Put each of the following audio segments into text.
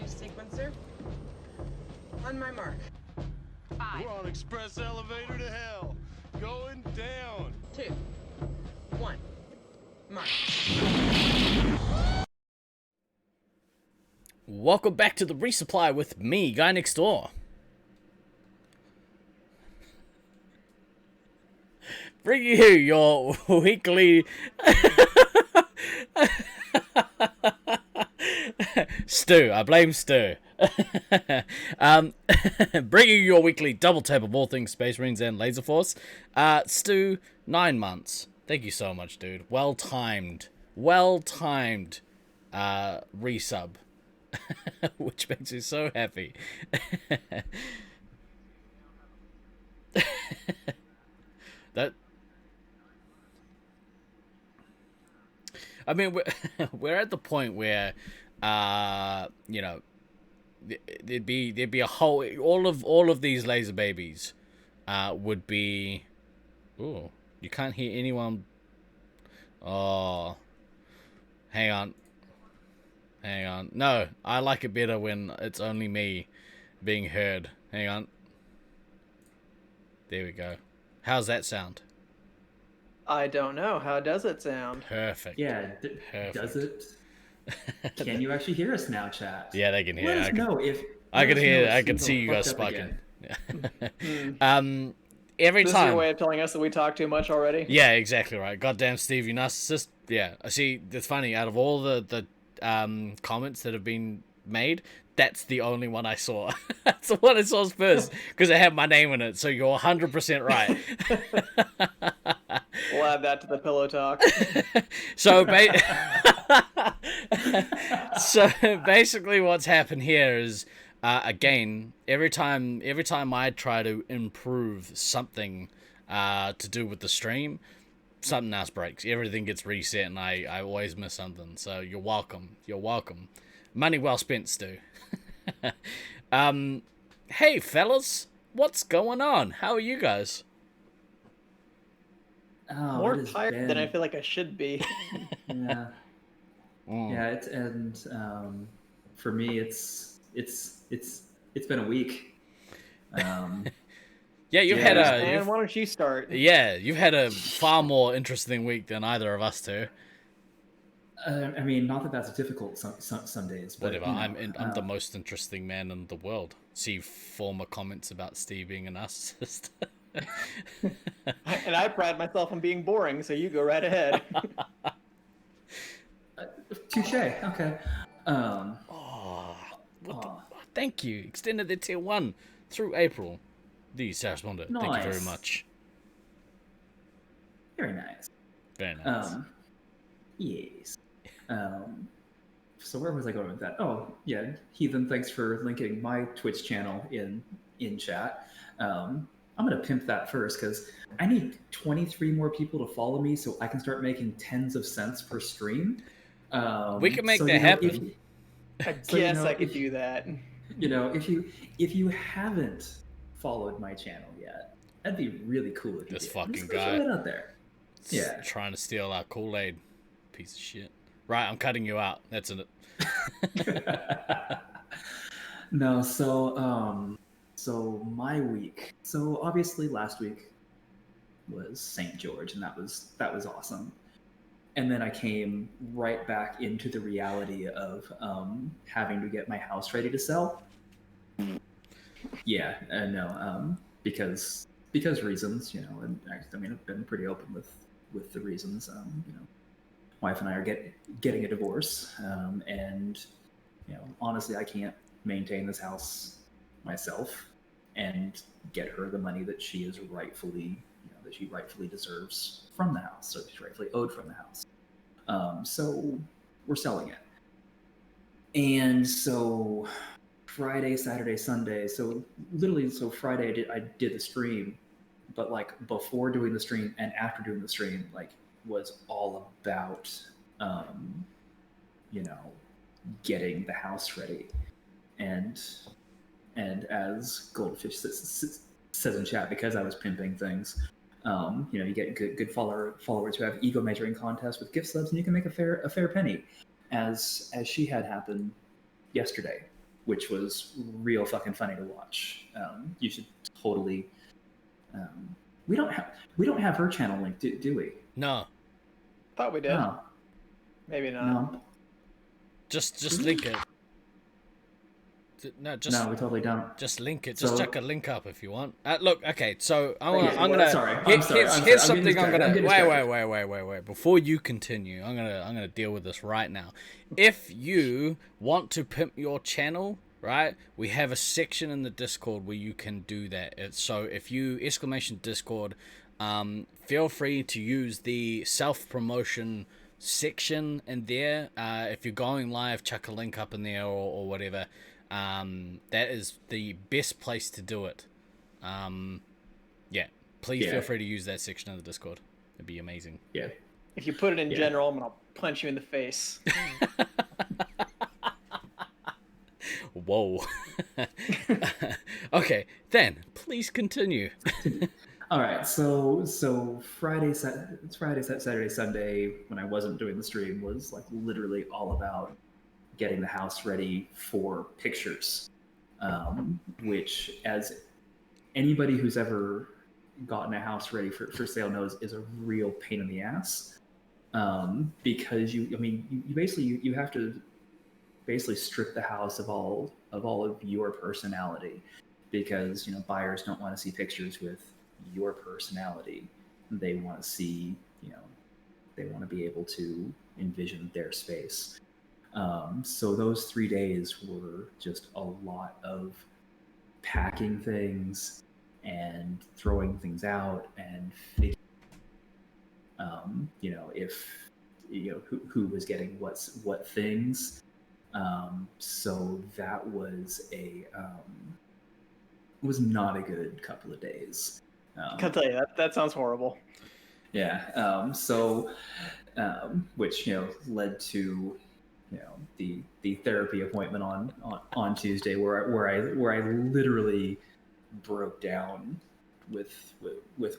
Launch sequencer. On my mark. 5. We're on express elevator to hell. Going down. 2. 1. Mark. Welcome back to the Resupply with me, Guy Next Door. Bring you your weekly... Stu, I blame Stu. Bringing you your weekly double tap of all things Space Marines and Laser Force. Stu, 9 months. Thank you so much, dude. Well-timed resub. Which makes me so happy. I mean, we're at the point where, you know, there'd be a whole all of these laser babies, would be. Ooh, you can't hear anyone. Oh, hang on. No, I like it better when it's only me being heard. Hang on. There we go. How's that sound? I don't know. How does it sound? Perfect. Yeah, Perfect. does it? Can you actually hear us now, chat? Yeah, they can hear. Let us know if I can hear. I if can Steve see you guys fucked up sparking. again. Every This time. is your way of telling us that we talk too much already? Yeah, exactly right. Goddamn, Steve, you narcissist. Yeah, I see. It's funny. Out of all the comments that have been made, that's the only one I saw. That's the one I saw first because it had my name in it. So you're 100% right. We'll add that to the pillow talk. So, so basically, what's happened here is, again, every time I try to improve something to do with the stream, something else breaks. Everything gets reset, and I always miss something. So you're welcome. You're welcome. Money well spent, Stu. Hey, fellas, what's going on? How are you guys? Oh, More it has tired than I been- feel like I should be. Yeah, yeah. For me, it's been a week. Yeah, you've Yeah, had And why don't you start? you've had a far more interesting week than either of us two. I mean, not that that's difficult some days, but Whatever. you know, I'm the most interesting man in the world. See former comments about Steve being a narcissist. And I pride myself on being boring, so you go right ahead. touche. Okay. Thank you. Extended the tier 1 through April. The Sarah Wonder. Thank you very Nice. much. Very nice. Very nice. Yes. So where was I going with that? Oh, yeah, Heathen, thanks for linking my Twitch channel in chat. I'm gonna pimp that first because I need 23 more people to follow me so I can start making tens of cents per stream. We can make so, that you know, happen. I So, you guess know, I could if- do that. You know, if you haven't followed my channel yet, that'd be really cool if you This did. fucking Just guy. throw it out there. Yeah. Trying to steal our Kool-Aid. Piece of shit. Right, I'm cutting you out. That's it. No, so my week. So obviously last week was St. George, and that was awesome. And then I came right back into the reality of having to get my house ready to sell. Yeah, no, because reasons, you know, and I mean I've been pretty open with the reasons. You know, wife and I are getting a divorce, and you know, honestly, I can't maintain this house myself and get her the money that she is rightfully, that she rightfully deserves from the house, so she's rightfully owed from the house. So we're selling it, and so Friday, Saturday, Sunday. So literally, so Friday I did the stream, but like before doing the stream and after doing the stream, like was all about, getting the house ready. And as Goldfish says in chat, because I was pimping things, you get good followers who have ego measuring contests with gift subs, and you can make a fair penny, as she had happened yesterday. which was real fucking funny to watch. You should totally. We don't have her channel link, do we? No, Thought we did. No, Maybe not. no, just link it. No, just no, we totally don't. just link it. Just So- chuck a link up if you want. Look, okay. So I'm Okay, gonna. well, sorry, I'm sorry, Here's I'm sorry, I'm something getting I'm gonna. distracted, I'm getting Wait. Before you continue, I'm gonna deal with this right now. If you want to pimp your channel, right, we have a section in the Discord where you can do that. So if you !Discord, feel free to use the self promotion section in there. If you're going live, chuck a link up in there or whatever. That is the best place to do it. Yeah, please feel free to use that section of the Discord. It'd be amazing. Yeah. If you put it in general, I'm gonna punch you in the face. Whoa. Okay, then please continue. All right, so Saturday, Sunday, when I wasn't doing the stream, was like literally all about getting the house ready for pictures, which, as anybody who's ever gotten a house ready for sale knows, is a real pain in the ass. Because you basically have to basically strip the house of all of your personality, because buyers don't want to see pictures with your personality. They want to see, they want to be able to envision their space. So those 3 days were just a lot of packing things and throwing things out and figuring, who was getting what things. So that was was not a good couple of days. I can tell you that sounds horrible. Yeah. Which led to the therapy appointment on Tuesday, where I literally broke down with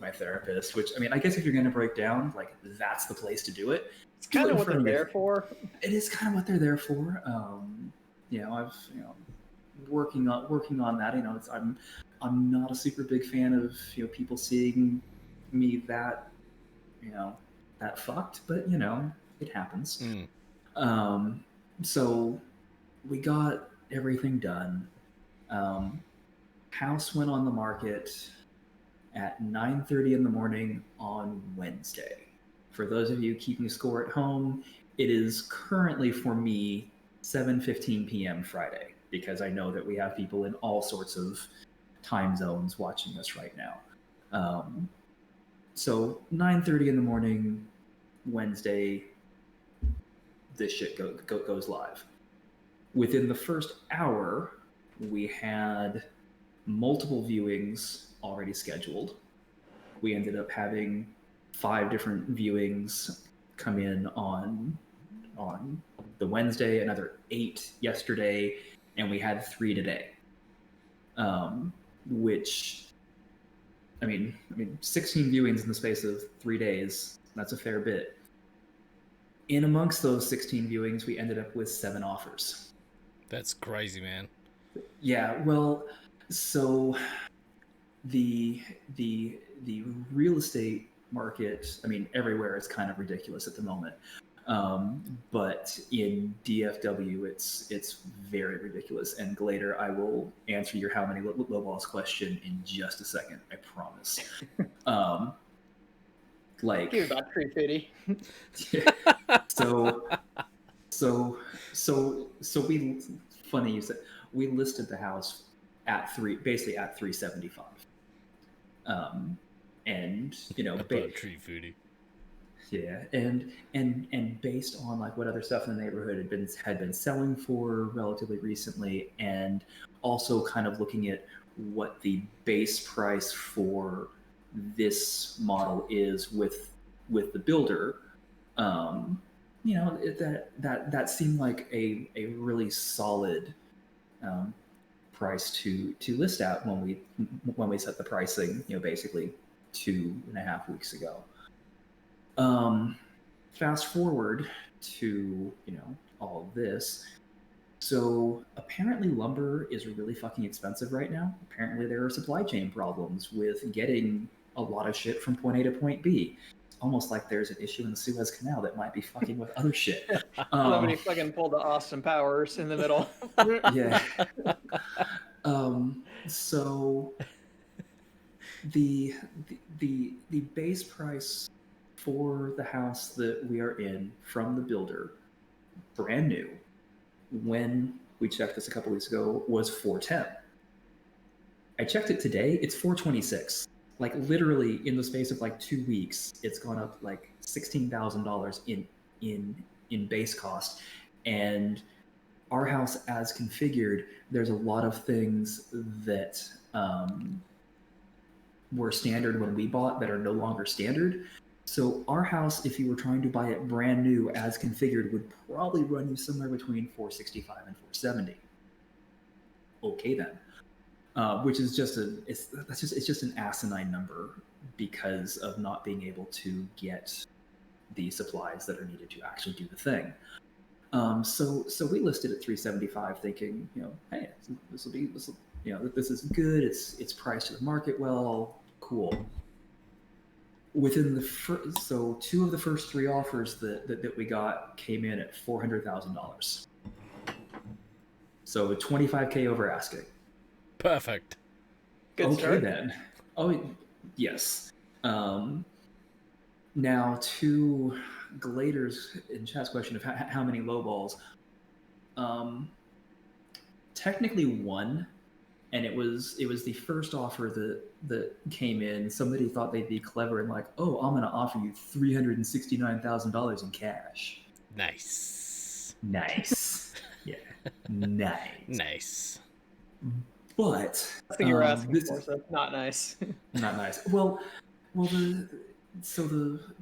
my therapist. Which, I guess if you're going to break down, like, that's the place to do it. It's kind of what they're there for. It is kind of what they're there for. I've working on that. I'm not a super big fan of people seeing me that that fucked, but it happens. So we got everything done. House went on the market at 9:30 in the morning on Wednesday. For those of you keeping score at home, it is currently, for me, 7:15 p.m. Friday, because I know that we have people in all sorts of time zones watching us right now. So 9:30 in the morning, Wednesday, this shit goes live. Within the first hour, we had multiple viewings already scheduled. We ended up having 5 different viewings come in on the Wednesday, another 8 yesterday, and we had 3 today. Which, 16 viewings in the space of 3 days, that's a fair bit. In amongst those 16 viewings, we ended up with 7 offers. That's crazy, man. Yeah, well, so the real estate market, everywhere is kind of ridiculous at the moment. But in DFW, it's very ridiculous. And Glader, I will answer your how many lowballs question in just a second. I promise. Give about 350. So we, funny you said, we listed the house at 375. And tree foodie. Yeah, and based on like what other stuff in the neighborhood had been selling for relatively recently, and also kind of looking at what the base price for this model is with the builder, that seemed like a really solid price to list at when we set the pricing, basically 2.5 weeks ago. Fast forward to all of this. So apparently lumber is really fucking expensive right now. Apparently there are supply chain problems with getting a lot of shit from point A to point B. It's almost like there's an issue in the Suez Canal that might be fucking with other shit. Somebody fucking pulled the Austin Powers in the middle. Yeah. So the the base price for the house that we are in from the builder, brand new, when we checked this a couple weeks ago, was 410. I checked it today, it's 426. Like literally in the space of like 2 weeks, it's gone up like $16,000 in base cost. And our house as configured, there's a lot of things that were standard when we bought that are no longer standard. So our house, if you were trying to buy it brand new as configured, would probably run you somewhere between 465 and 470. Okay then, which is just it's just an asinine number because of not being able to get the supplies that are needed to actually do the thing. So we listed at 375, thinking, hey, this will, this is good. It's priced to the market well, cool. Within so 2 of the first 3 offers that we got came in at $400,000. So 25K over asking. Perfect. Good okay start. Then. Oh yes. Now to Glader's in chat's question of how many lowballs. Technically 1. And it was the first offer that came in. Somebody thought they'd be clever and like, oh, I'm going to offer you $369,000 in cash. Nice. Yeah, nice. Nice. But I think you're asking for, so not nice. Not nice. Well, the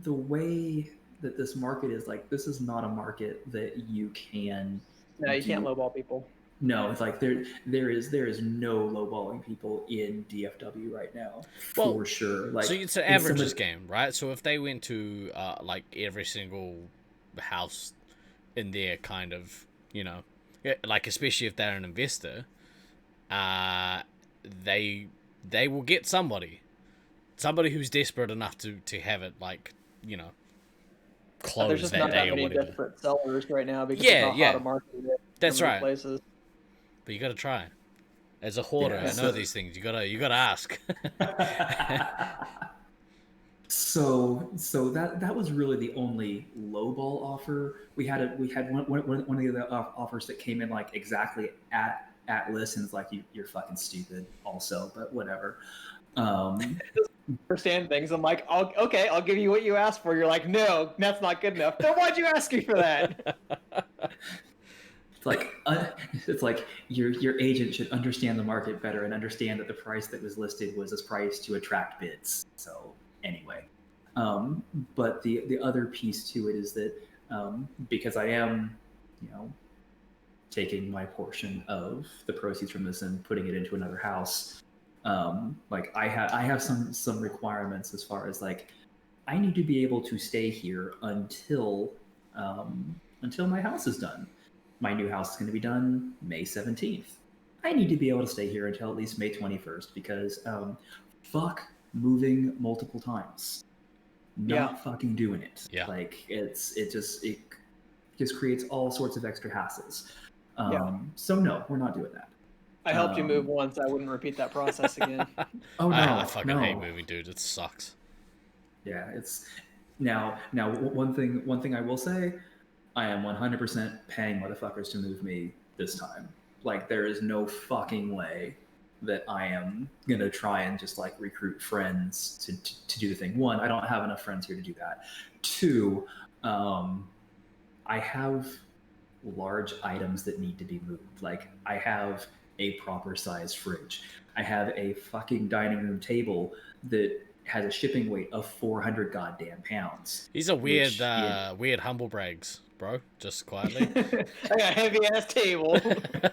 way that this market is, like, this is not a market that you can. No, you can't lowball people. No, it's like there is no lowballing people in DFW right now, for sure. Like, so it's an averages game, right? So if they went to like every single house in there, kind of, like, especially if they're an investor, they will get somebody who's desperate enough to have it, like, close There's just that not day that or many whatever. different sellers right now because Yeah, of how hot a market it is. That's right. Places. But you got to try. As a hoarder, I know these things. You gotta ask. So that was really the only lowball offer we had. We had one of the other offers that came in like exactly at list, and it's like, you're fucking stupid also, but whatever. Understand things. I'm like, I'll give you what you asked for. You're like, no, that's not good enough. Then why'd you ask me for that? It's like your agent should understand the market better and understand that the price that was listed was a price to attract bids. So anyway, but the other piece to it is that because I am, taking my portion of the proceeds from this and putting it into another house, like I have some requirements as far as, like, I need to be able to stay here until my house is done. My new house is going to be done May 17th. I need to be able to stay here until at least May 21st because fuck moving multiple times. Not fucking doing it. Yeah. Like, it just creates all sorts of extra hassles. So no, we're not doing that. I helped you move once. I wouldn't repeat that process again. Oh no, I fucking hate moving, dude. It sucks. Yeah, it's now one thing I will say, I am 100% paying motherfuckers to move me this time. Like, there is no fucking way that I am gonna try and just like recruit friends to do the thing. 1, I don't have enough friends here to do that. 2, I have large items that need to be moved. Like, I have a proper size fridge. I have a fucking dining room table that has a shipping weight of 400 goddamn pounds. He's a weird humble brags, bro. Just quietly. I got a heavy ass table.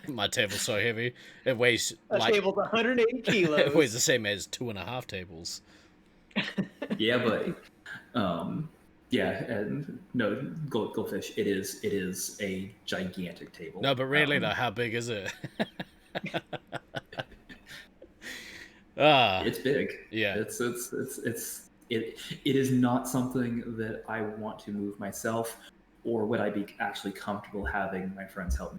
My table's so heavy. It weighs table's 180 kilos. It weighs the same as 2.5 tables. Yeah, buddy. Yeah, and no, goldfish. It is a gigantic table. No, but really though, how big is it? Ah, It's big. yeah. It is not something that I want to move myself, or would I be actually comfortable having my friends help me,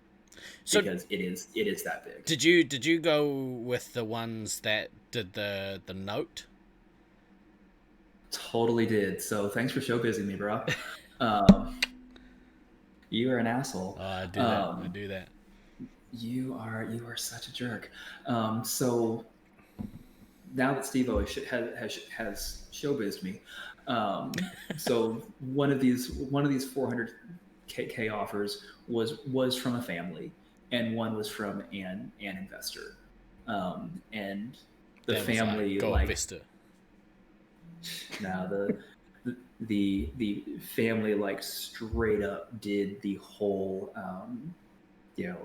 So because it is that big. did you go with the ones that did the note? Totally did. So thanks for showbizing me, bro. Um, you are an asshole. Oh, I do that. I do that. You are such a jerk. So now that Steve has showbizzed me, so one of these 400K offers was from a family, and one was from an investor, and the That was like family Gold Vista. now the family like straight up did the whole you know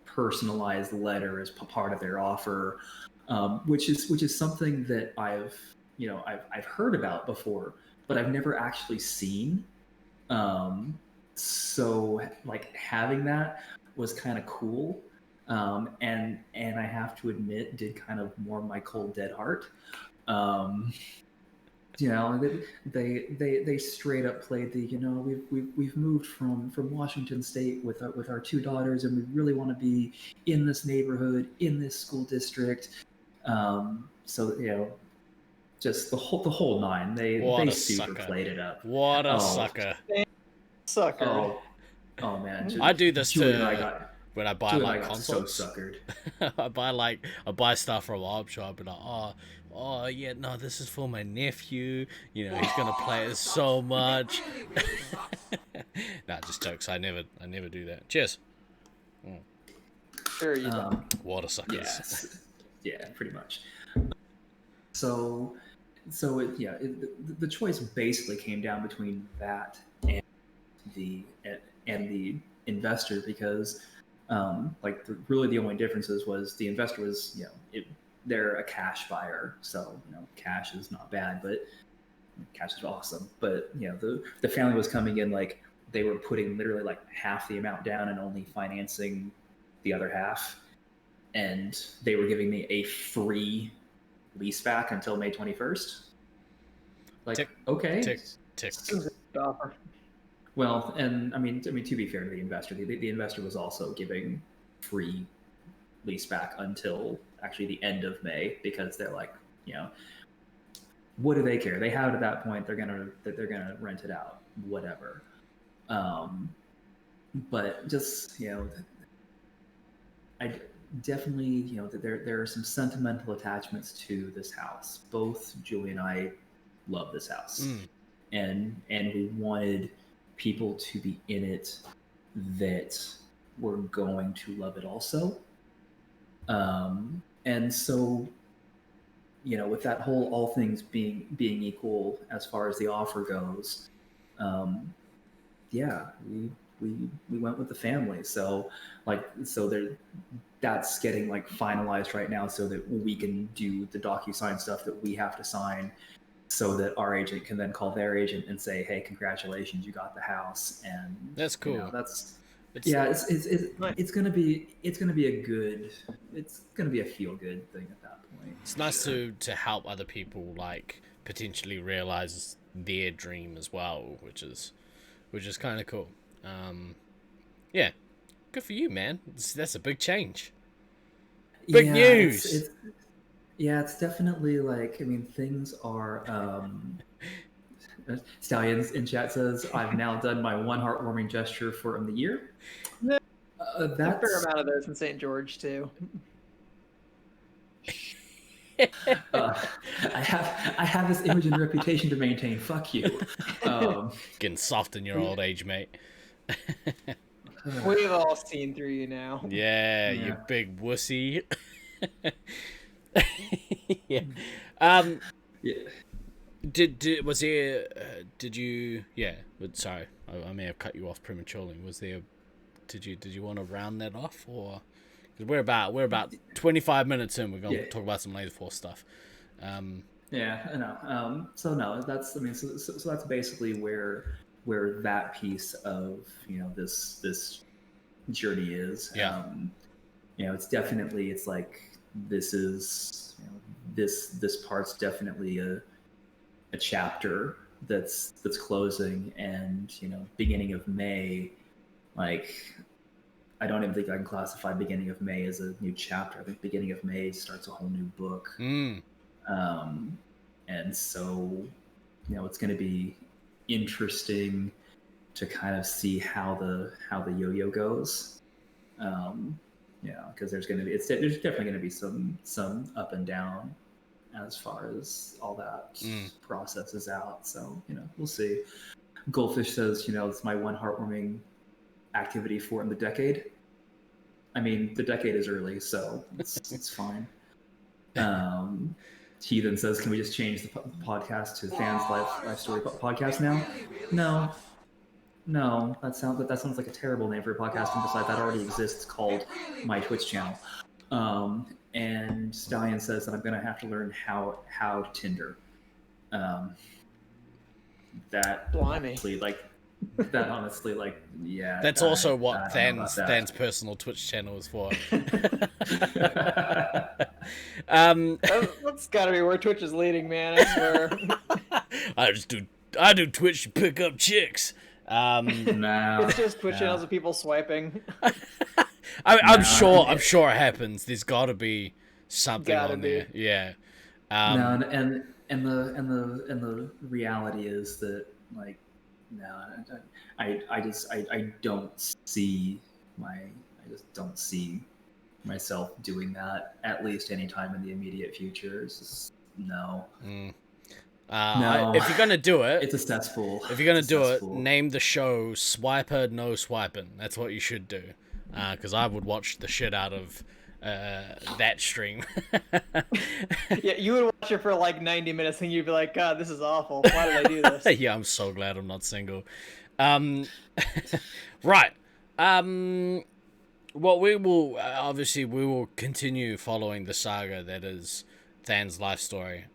personalized letter as part of their offer, which is something that I've heard about before, but I've never actually seen. So like having that was kind of cool, and I have to admit did kind of warm my cold dead heart. Um, they straight up played the we've moved from Washington State with our two daughters, and we really want to be in this neighborhood, in this school district. So just the whole nine. What They a super sucker. played it up. What a Oh, sucker. Sucker. oh man, I do this Julie and I to got when I buy Julie and I like got so consoles. suckered. I buy stuff from a op shop and oh yeah, no, this is for my nephew. You know, he's gonna play it so much. Nah, just jokes. I never do that. Cheers. Sure you don't. Water suckers. Yes, yeah, pretty much. So the choice basically came down between that and the investor, because really the only differences was the investor was they're a cash buyer, so cash is not bad, but cash is awesome. But the family was coming in like they were putting literally like half the amount down and only financing the other half, and they were giving me a free lease back until May 21st. Like, Tick, okay. Tick. Offer. Well, and I mean, to be fair to the investor, the investor was also giving free lease back until actually the end of May, because they're like, what do they care? They have it at that point. They're gonna rent it out, whatever. But just I definitely there are some sentimental attachments to this house. Both Julie and I love this house, and we wanted people to be in it that were going to love it also. And so with that whole all things being equal as far as the offer goes, yeah, we went with the family. So that's getting like finalized right now, so that we can do the DocuSign stuff that we have to sign, so that our agent can then call their agent and say, hey, congratulations, you got the house. And That's cool. It's gonna be a feel good thing at that point. It's nice to help other people like potentially realize their dream as well, which is kind of cool. Yeah, good for you, man. That's a big change. Big news. It's definitely like, I mean, things are. Stallions in chat says, I've now done my one heartwarming gesture for the year. That's a fair That's amount of those in St. George too. I have this image and reputation to maintain. Fuck you. Getting soft in your old age, mate. We've all seen through you now. Yeah. Yeah, you big wussy. Yeah. Yeah. Was there? Did you? Yeah. But sorry, I may have cut you off prematurely. Was there? Did you want to round that off, or? Because we're about 25 minutes in. We're gonna talk about some Laser Force stuff. Yeah, I know. So no, that's I mean, so that's basically where that piece of this journey is. Yeah. It's definitely it's like this is this part's definitely a chapter that's closing, and beginning of May, like I don't even think I can classify beginning of May as a new chapter. I think beginning of May starts a whole new book. Mm. And so it's going to be interesting to kind of see how the yo-yo goes. Because there's definitely going to be some up and down as far as all that processes out. So we'll see. Goldfish says it's my one heartwarming activity for in the decade. I mean, the decade is early, so it's fine. He then says, "Can we just change the podcast to Fans Life Story Podcast now?" No, that sounds like a terrible name for a podcast. And besides, that already exists, called my Twitch channel. And Stallion says that I'm gonna have to learn how to Tinder. That Blimey. honestly, yeah. That's also what Than's personal Twitch channel is for. That's gotta be where Twitch is leading, man. I swear. I do Twitch to pick up chicks. No, It's just Twitch channels of people swiping. I'm sure it happens. There's got to be something on there. Yeah. No, and the reality is that I just don't see myself doing that, at least anytime in the immediate future. It's just, no. No. If you're gonna do it, it's a cesspool. If you're gonna do it, name the show "Swiper No Swiping." That's what you should do, because I would watch the shit out of that stream. Yeah, you would watch it for like 90 minutes and you'd be like, God, this is awful. Why did I do this? Yeah, I'm so glad I'm not single. Right. Well, we will continue following the saga that is Than's life story.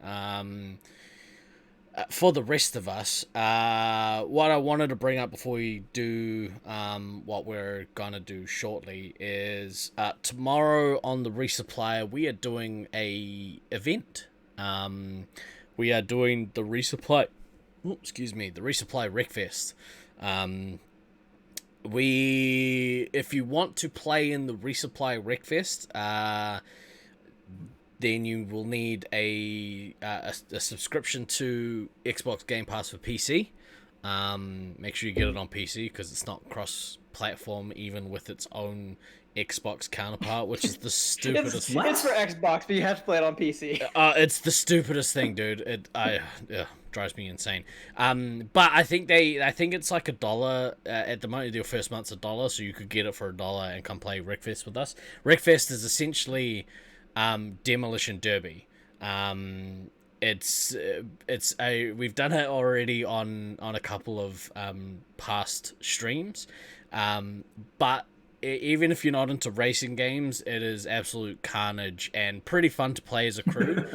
For the rest of us, what I wanted to bring up before we do what we're gonna do shortly is tomorrow on the Resupply we are doing a event. We are doing the Resupply. The Resupply Wreckfest. If you want to play in the Resupply Wreckfest, then you will need a subscription to Xbox Game Pass for PC. Make sure you get it on PC because it's not cross-platform even with its own Xbox counterpart, which is the stupidest. It's for Xbox, but you have to play it on PC. It's the stupidest thing, dude. It drives me insane. But I think it's like $1 at the moment. Your first month's $1, so you could get it for $1 and come play Wreckfest with us. Wreckfest is essentially Demolition Derby. We've done it already on a couple of past streams, but even if you're not into racing games, it is absolute carnage and pretty fun to play as a crew.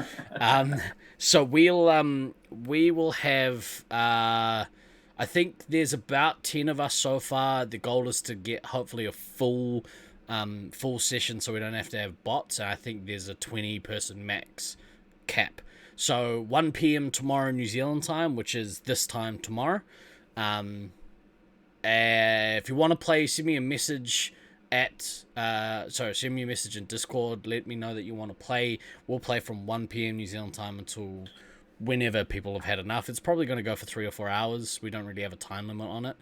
So we will have I think there's about 10 of us so far. The goal is to get hopefully a full session so we don't have to have bots, and I think there's a 20-person max cap. So 1 p.m. tomorrow New Zealand time, which is this time tomorrow. If you want to play, send me a message send me a message in Discord. Let me know that you want to play. We'll play from 1 p.m. New Zealand time until whenever people have had enough. It's probably going to go for 3 or 4 hours. We don't really have a time limit on it.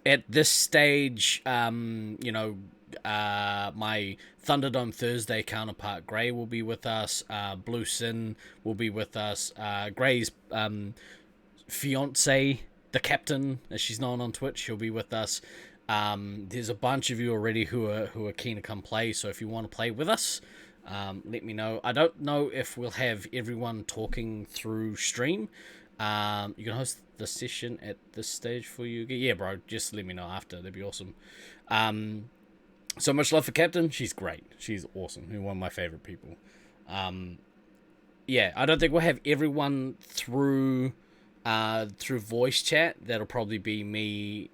At this stage, my Thunderdome Thursday counterpart Gray will be with us. Blue Sin will be with us. Gray's fiance, the captain, as she's known on Twitch, she'll be with us. There's a bunch of you already who are keen to come play. So if you want to play with us, let me know. I don't know if we'll have everyone talking through stream. You can host the session at this stage for you. Yeah, bro, just let me know after. That'd be awesome. So much love for Captain. She's great. She's awesome. She's one of my favorite people. yeah, I don't think we'll have everyone through voice chat. That'll probably be me,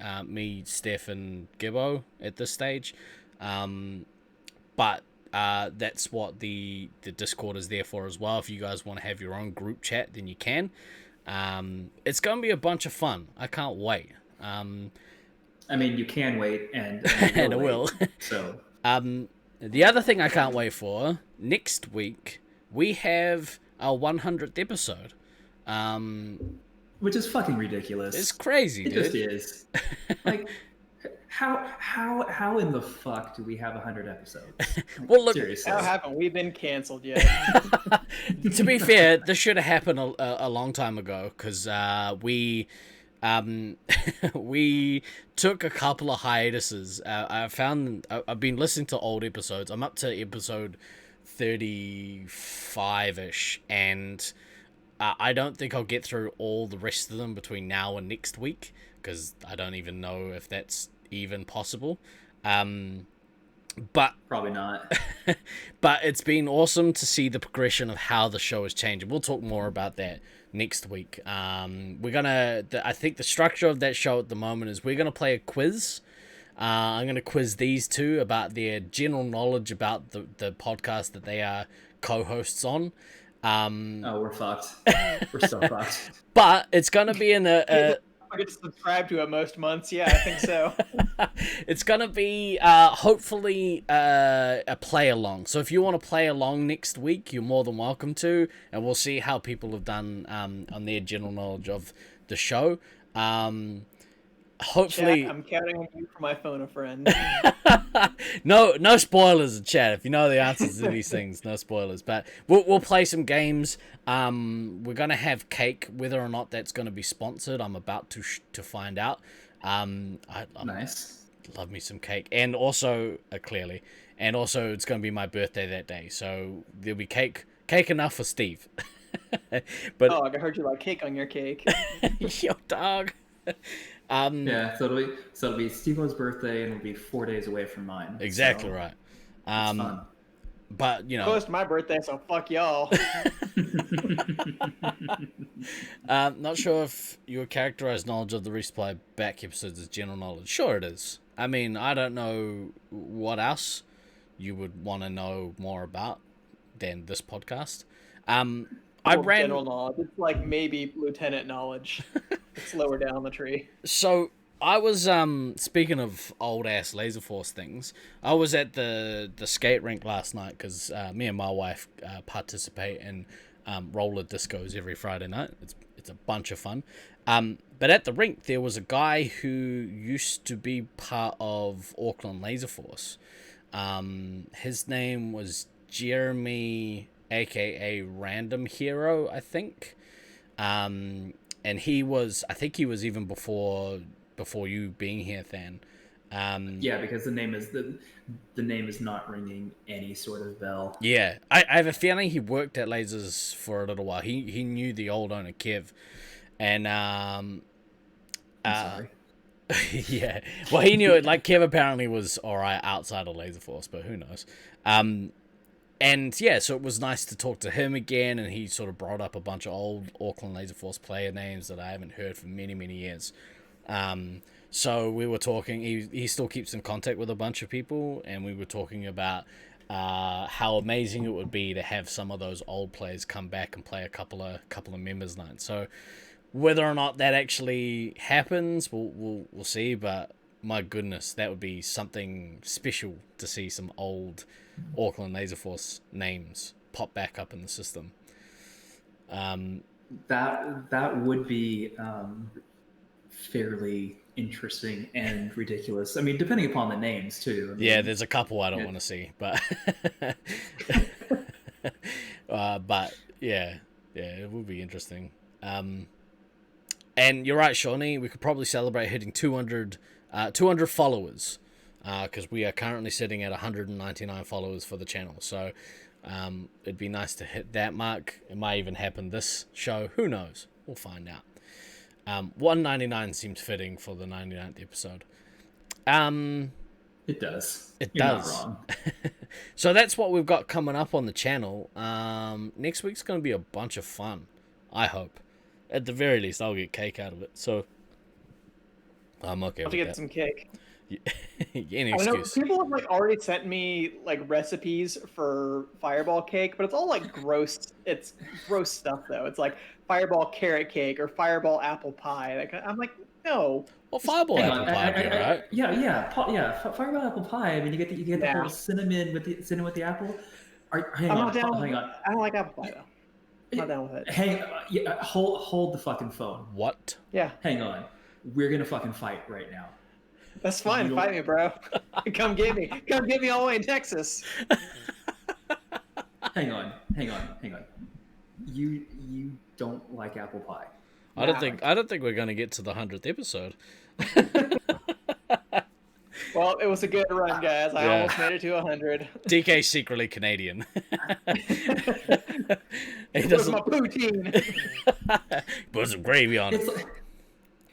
Steph, and Gibbo at this stage. But that's what the Discord is there for as well. If you guys want to have your own group chat, then you can. It's gonna be a bunch of fun. I can't wait. I mean, you can wait, and And it wait, will. So The other thing I can't wait for, next week we have our 100th episode. which is fucking ridiculous. It's crazy, It dude. just is. Like, how in the fuck do we have 100 episodes? Like, Well, look, seriously. How haven't we been canceled yet? To be fair, this should have happened a long time ago, because we we took a couple of hiatuses. I've been listening to old episodes. I'm up to episode 35-ish, and I don't think I'll get through all the rest of them between now and next week, because I don't even know if that's even possible. But Probably not. but it's been awesome to see the progression of how the show is changing. We'll talk more about that next week. I think the structure of that show at the moment is we're gonna play a quiz. I'm gonna quiz these two about their general knowledge about the podcast that they are co-hosts on. Oh, we're fucked. We're so fucked. But it's gonna be in a I get to subscribe to it most months. Yeah, I think so. it's gonna be hopefully a play along. So if you want to play along next week, you're more than welcome to, and we'll see how people have done on their general knowledge of the show. Hopefully, Chat, I'm counting on you for my phone a friend. no spoilers in chat. If you know the answers to these things, no spoilers. But we'll play some games. We're gonna have cake. Whether or not that's gonna be sponsored, I'm about to find out. Nice. Love me some cake, and also clearly, and also it's gonna be my birthday that day, so there'll be cake enough for Steve. But Oh, I heard you like cake on your cake. yo dog. Yeah, so it'll be Steve-O's birthday, and it'll be 4 days away from mine. Exactly so right. It's fun. But you know, Close to my birthday, so fuck y'all. not sure if your characterized knowledge of the Resupply back episodes is general knowledge. Sure it is. I mean, I don't know what else you would want to know more about than this podcast. I Well, ran general knowledge. It's like maybe lieutenant knowledge. It's lower down the tree. So I was speaking of old ass Laser Force things. I was at the skate rink last night because me and my wife participate in roller discos every Friday night. It's a bunch of fun. But at the rink there was a guy who used to be part of Auckland Laser Force. His name was Jeremy, aka Random Hero, I think. And I think he was even before you being here, Than. Yeah, because the name is not ringing any sort of bell. Yeah, I have a feeling he worked at Lasers for a little while. He knew the old owner Kev, and I'm sorry. yeah, well he knew it. Like Kev apparently was alright outside of Laser Force, but who knows. And yeah, so it was nice to talk to him again, and he sort of brought up a bunch of old Auckland Laser Force player names that I haven't heard for many, many years. So we were talking, he still keeps in contact with a bunch of people, and we were talking about how amazing it would be to have some of those old players come back and play a couple of members nights. So whether or not that actually happens, we'll see, but my goodness, that would be something special to see some old Auckland Laser Force names pop back up in the system. That would be fairly interesting and ridiculous. I mean, depending upon the names too. I mean, Yeah, there's a couple I don't want to see, but but yeah, it would be interesting. And you're right, Shawnee. We could probably celebrate hitting 200 followers, because we are currently sitting at 199 followers for the channel. So it'd be nice to hit that mark. It might even happen this show. Who knows? We'll find out. 199 seems fitting for the 99th episode. It does. It You're does. not wrong. So that's what we've got coming up on the channel. Next week's going to be a bunch of fun, I hope. At the very least, I'll get cake out of it. So I'm okay I'll with get that. some cake. Any I know excuse. people have like already sent me like recipes for fireball cake, but it's all like gross. It's gross stuff though. It's like fireball carrot cake or fireball apple pie. Like I'm like, no. Well, fireball Hang apple on, pie would be alright. Fireball apple pie. I mean, you get the Yeah. whole cinnamon with the apple. Hang I'm on, not down. hang on. I don't like apple pie though. I'm not down with it. Hold the fucking phone. What? Yeah, Hang on. We're gonna fucking fight right now. that's fine. Fight me, bro. Come get me. Come get me all the way in Texas. Hang on. You don't like apple pie. I don't think we're gonna get to the 100th episode. Well, it was a good run, guys. I Yeah. almost made it to 100. DK's secretly Canadian. He It was doesn't my poutine. put some gravy on it.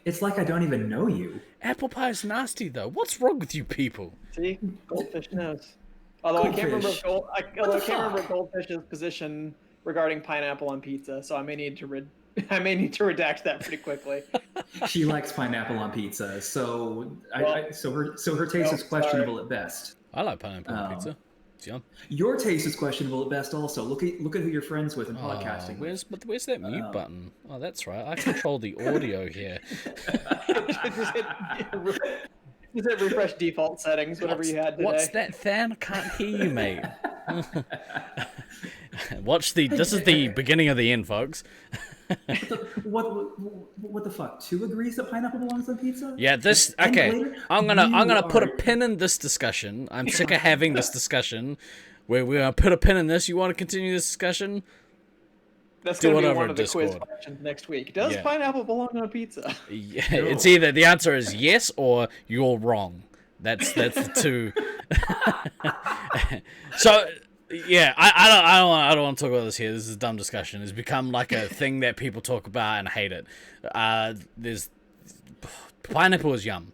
It's like I don't even know you. Apple pie is nasty though. What's wrong with you people? See, Goldfish knows. Although I can't remember, Goldfish. I can't remember Goldfish's position regarding pineapple on pizza, so I may need to redact that pretty quickly. She likes pineapple on pizza, so Well, so her taste is questionable at best. I like pineapple on pizza. It's yum. Your taste is questionable at best. Also, look at who you're friends with in Oh, podcasting. where's that mute button? Oh, that's right. I control the audio here. Just hit refresh default settings, whatever you had today. What's that, Than? I can't hear you, mate. This is the beginning of the end, folks. What the fuck? 2 agrees that pineapple belongs on pizza? Yeah, this And okay. later, I'm gonna put a are- pin in this discussion. I'm sick of having this discussion. Where we're gonna put a pin in this. You want to continue this discussion? That's do going to be whatever one of the quiz Discord. questions next week. Does Yeah. pineapple belong on pizza? Yeah, it's either the answer is yes or you're wrong. That's the two. So yeah, I don't want to talk about this here. This is a dumb discussion. It's become like a thing that people talk about and hate it. There's pineapple is yum.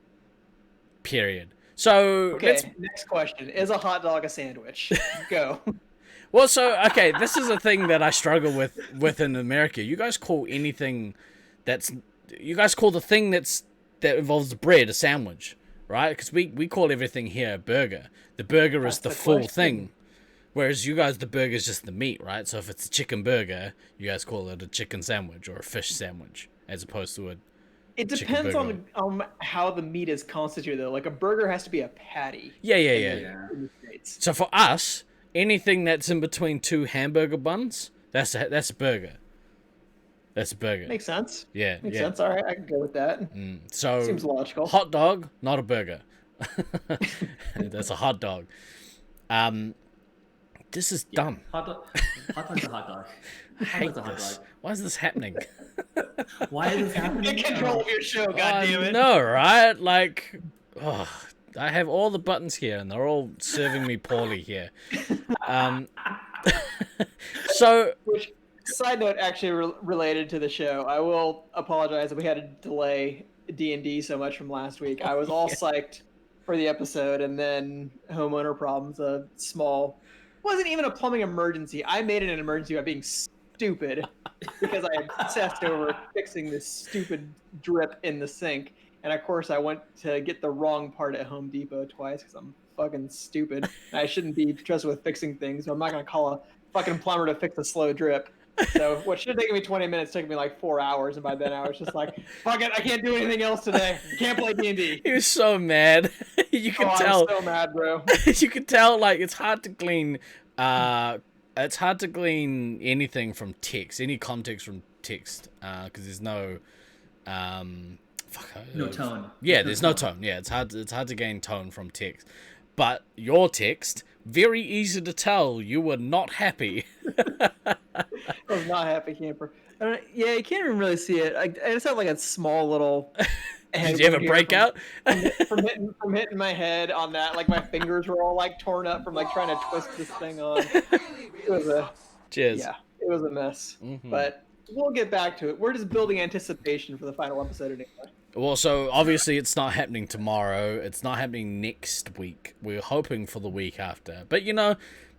Period. So Okay, next question. Is a hot dog a sandwich? Go. Well, so okay, this is a thing that I struggle with in America. You guys call anything the thing that involves bread a sandwich, right? Because we call everything here a burger. The burger is the full question. thing, whereas you guys the burger is just the meat, right? So if it's a chicken burger, you guys call it a chicken sandwich or a fish sandwich, as opposed to a It chicken depends burger. on how the meat is constituted, though. Like a burger has to be a patty. Yeah. Yeah. In the States. So for us, anything that's in between 2 hamburger buns, that's a burger. That's a burger. Makes sense. Yeah, Makes yeah. sense. All right, I can go with that. So Seems logical. Hot dog, not a burger. That's a hot dog. This is dumb. Hot dog's a hot dog. I hate Hot dog's a hot this. dog. Why is this happening? Why is this happening? Get control of your show, goddammit. No, right? Like, oh, I have all the buttons here, and they're all serving me poorly here. So, Which, side note, actually related to the show, I will apologize that we had to delay D&D so much from last week. I was all psyched for the episode, and then homeowner problems, wasn't even a plumbing emergency. I made it an emergency by being stupid because I obsessed over fixing this stupid drip in the sink. And of course, I went to get the wrong part at Home Depot twice because I'm fucking stupid. I shouldn't be trusted with fixing things, so I'm not going to call a fucking plumber to fix a slow drip. So what should have taken me 20 minutes took me like 4 hours, and by then I was just like, fuck it, I can't do anything else today. Can't play D&D. he was so mad. You can Oh, tell. I'm so mad, bro. You can tell, like, it's hard to glean anything from text, any context from text, because there's no No tone. Yeah, there's no tone. Yeah, it's hard to gain tone from text. But your text, very easy to tell you were not happy. I was not happy camper. Yeah, you can't even really see it. I just have like a small little. Did you have a breakout? From hitting my head on that, like my fingers were all like torn up from like trying to twist this thing on. It was Cheers. yeah, it was a mess. Mhm. But we'll get back to it. We're just building anticipation for the final episode anyway. Well, so obviously it's not happening tomorrow. It's not happening next week. We're hoping for the week after. But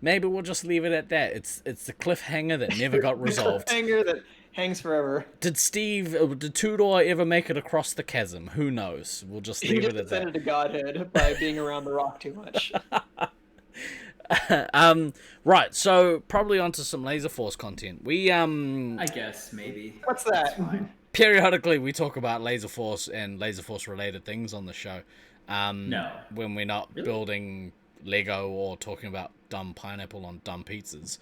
maybe we'll just leave it at that. It's the cliffhanger that never got resolved. Cliffhanger that hangs forever. Did Tudor ever make it across the chasm? Who knows? We'll just leave it at that. He just ascended to godhood by being around the rock too much. Right, so probably onto some Laser Force content. We I guess maybe. What's that? That's fine. periodically we talk about Laser Force and Laser Force related things on the show. No. When we're not Really? building Lego or talking about dumb pineapple on dumb pizzas.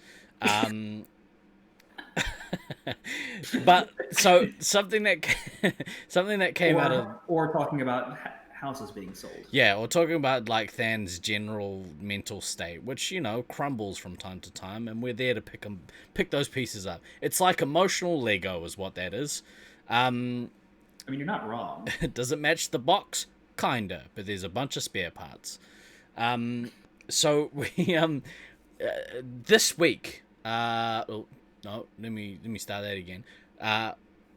But so something that came out of or talking about houses being sold. Yeah, or talking about like Than's general mental state, which crumbles from time to time, and we're there to pick those pieces up. It's like emotional Lego, is what that is. I mean, you're not wrong. Does it match the box? Kinda, but there's a bunch of spare parts. So we this week. No, let me start that again.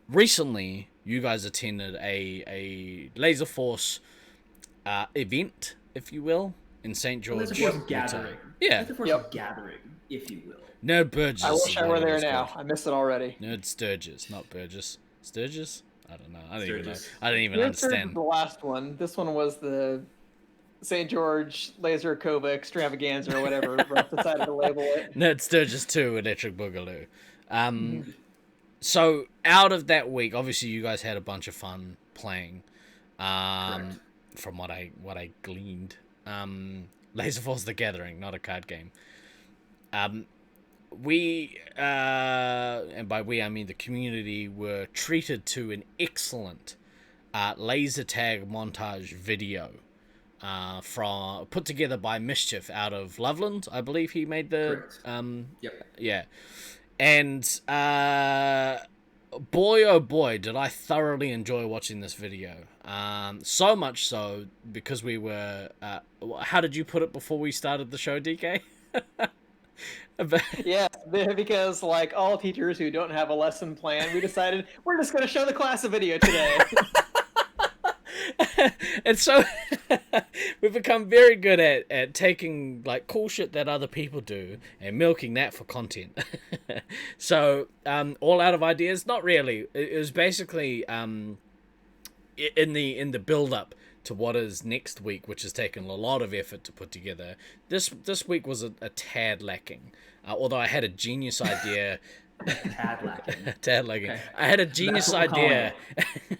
Recently, you guys attended a Laser Force event, if you will, in St. George. Laser Force gathering. Yeah. Laser Force gathering, if you will. Nerd Burgess. I wish I were there now. I missed it already. Nerd Sturgis, not Burgess. Sturgis? I don't know. I don't even know. Sturgis. I don't even Nerd understand. Sturgis was the last one. This one was the St. George Laser Cova Extravaganza or whatever Ruff decided to label it. Nerd Sturgis 2, Electric Boogaloo. So out of that week, obviously you guys had a bunch of fun playing. Correct. From what I gleaned. Laser Force The Gathering, not a card game. We and by we I mean the community, were treated to an excellent laser tag montage video from put together by Mischief out of Loveland. I believe he made the Correct. Yep. yeah. And boy oh boy did I thoroughly enjoy watching this video. So much so because we were how did you put it before we started the show, DK? Yeah, because like all teachers who don't have a lesson plan, we decided we're just going to show the class a video today. And so we've become very good at taking like cool shit that other people do and milking that for content. So all out of ideas, not really. It was basically in the build up to what is next week, which has taken a lot of effort to put together. This week was a tad lacking, although I had a genius idea. Tad lacking. Tad lacking. Okay. I had a genius That's what we're idea.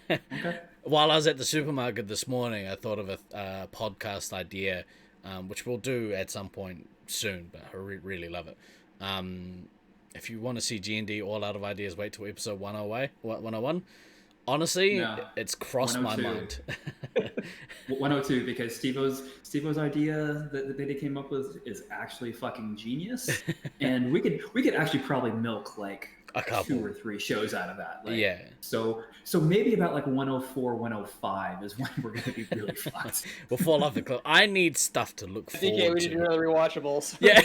Okay. While I was at the supermarket this morning, I thought of a podcast idea, which we'll do at some point soon, but I really love it. If you want to see G&D all out of ideas, wait till episode 101. Honestly, No. it's crossed my 102. mind. 102, because Steve-O's idea that they came up with is actually fucking genius, and we could actually probably milk like A couple. 2 or 3 shows out of that. Like, Yeah. So maybe about like 104, 105 is when we're gonna be really fucked. We'll fall off the cliff. I need stuff to look forward DK, we need to do to. another rewatchables. Yeah,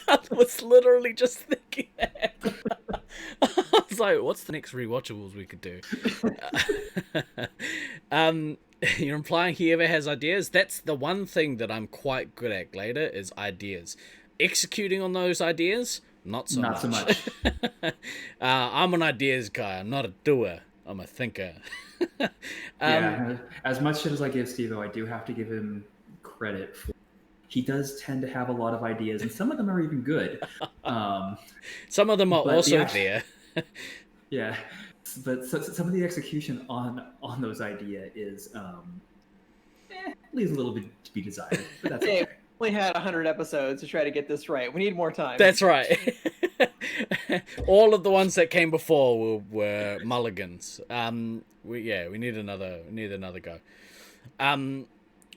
I was literally just thinking that. I was like, what's the next rewatchables we could do? You're implying he ever has ideas? That's the one thing that I'm quite good at, Glader, is ideas. Executing on those ideas, not so much. I'm an ideas guy. I'm not a doer. I'm a thinker. Yeah, as much shit as I give Steve-O, I do have to give him credit for. He does tend to have a lot of ideas, and some of them are even good. Some of them are But also yeah. there. Yeah, but some of the execution on those ideas is leaves a little bit to be desired. But that's Hey, okay. we only had 100 episodes to try to get this right. We need more time. That's right. All of the ones that came before were mulligans. We need another go.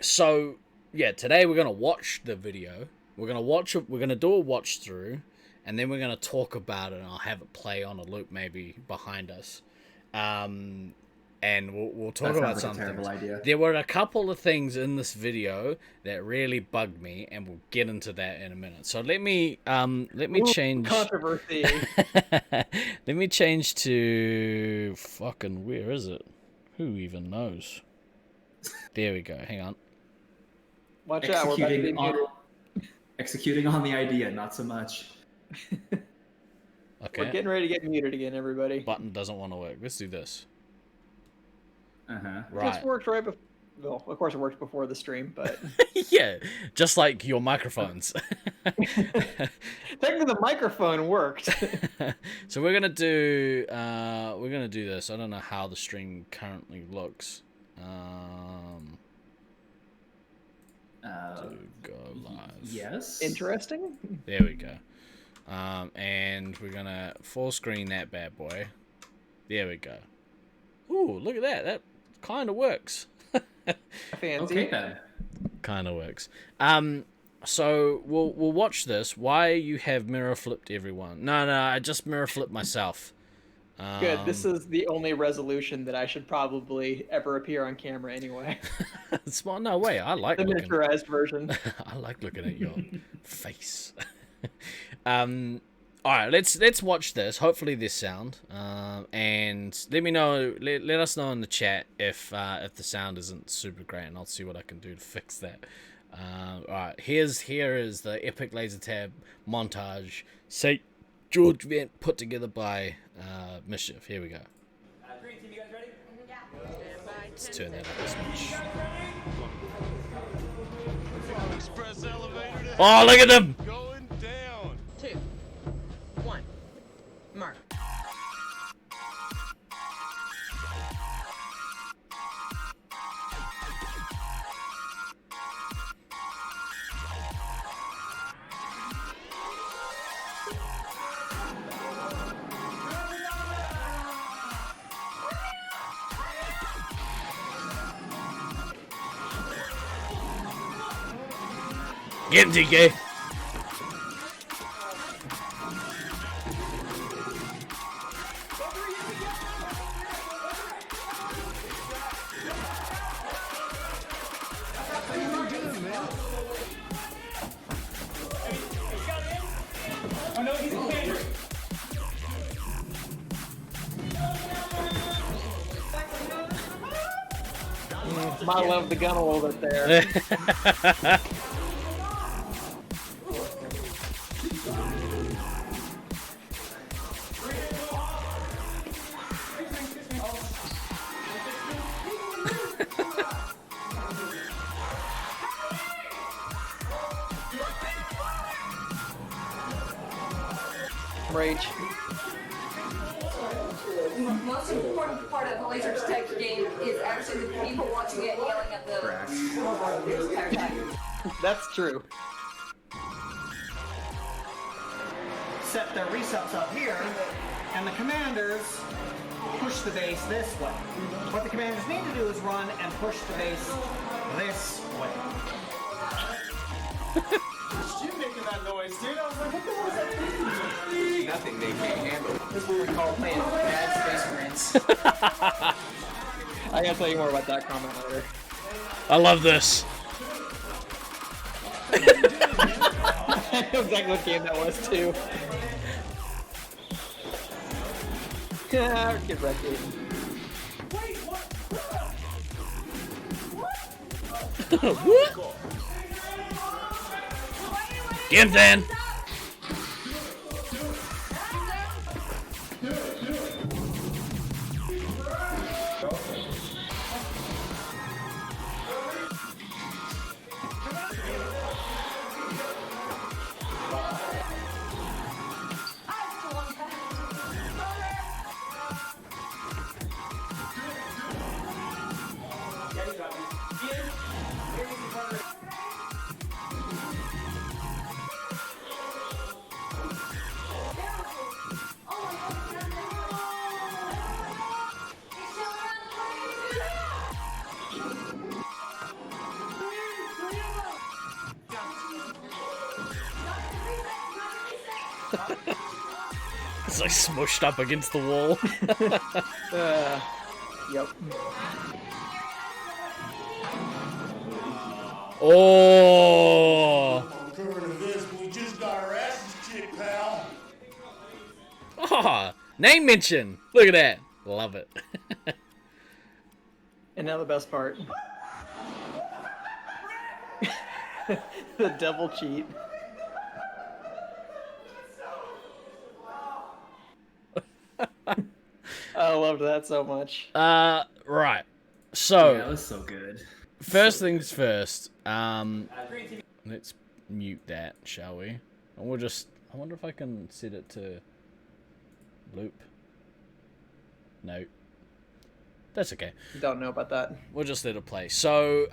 So yeah, today we're gonna watch the video. We're gonna do a watch through, and then we're gonna talk about it, and I'll have it play on a loop maybe behind us. And we'll talk That about sounds like a something. terrible idea. There were a couple of things in this video that really bugged me, and we'll get into that in a minute. So let me change. Controversy. Let me change to fucking, where is it? Who even knows? There we go. Hang on. Watch out, we're about to be muted. Executing on the idea, not so much. Okay. We're getting ready to get muted again, everybody. Button doesn't want to work. Let's do this. Uh-huh. Right. This worked right before. Well, of course, it worked before the stream, but Yeah, just like your microphones. technically the microphone worked. So we're gonna do this. I don't know how the stream currently looks. To go live. Yes. Interesting. There we go. And we're gonna full screen that bad boy. There we go. Ooh, look at that. That kind of works. Fancy. Okay then. Kind of works. So we'll watch this. Why you have mirror flipped everyone? No, I just mirror flipped myself. Good. This is the only resolution that I should probably ever appear on camera anyway. Small. No way. I like The looking. miniaturized version. I like looking at your face. All right, let's watch this. Hopefully there's sound. And let me know. Let us know in the chat if the sound isn't super great, and I'll see what I can do to fix that. All right, here is the epic laser tab montage. St. George event put together by Mischief. Here we go. Green team, you guys ready? Let's turn that up as much. Express elevator to Oh, look at them! going down. 2, 1, mark. Get him, TK. Might love the gun a little bit there. Rage. The most important part of the laser tag game is actually the people watching it yelling at the entire time. That's true. Set their resets up here, and the commanders push the base this way. What the commanders need to do is run and push the base this way. You making that noise, dude? I was like, what the hell is that? Nothing they can't handle. This is what we call playing bad Space Marines. I gotta tell you more about that comment later. I love this. I know exactly what game that was too. Get wrecked. What? Get him, Dan. It's like smushed up against the wall. Yep. Oh. We just got our asses kicked, pal. Oh, name mention. Look at that. Love it. And now the best part. The double cheat. I loved that so much. Right. So Yeah, it was so good. first So things good. first. Let's mute that, shall we? And we'll just. I wonder if I can set it to loop. No. That's okay. Don't know about that. We'll just let it play. So,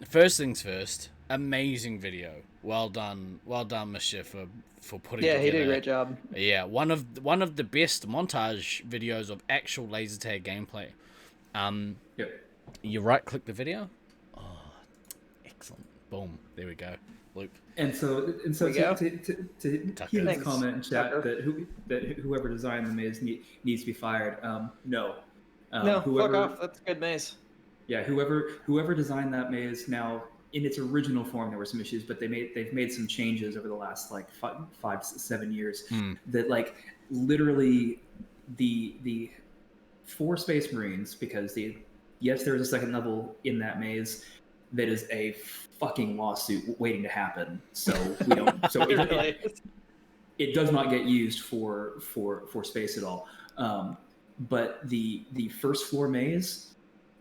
first things first. Amazing video. Well done, Mischief, for putting Yeah, together. he did a great job. Yeah, one of the best montage videos of actual laser tag gameplay. Yep. You right click the video. Oh, excellent. Boom. There we go. Loop. And so we to Tucker. hear this Thanks, comment in chat Tucker. that whoever designed the maze needs to be fired. No. No, Whoever, fuck off. That's a good maze. Yeah, whoever designed that maze, now in its original form there were some issues, but they've made some changes over the last like 5-7 years that like literally the 4 Space Marines, because yes, there is a second level in that maze that is a fucking lawsuit waiting to happen. So we don't. So it does not get used for space at all. But the first floor maze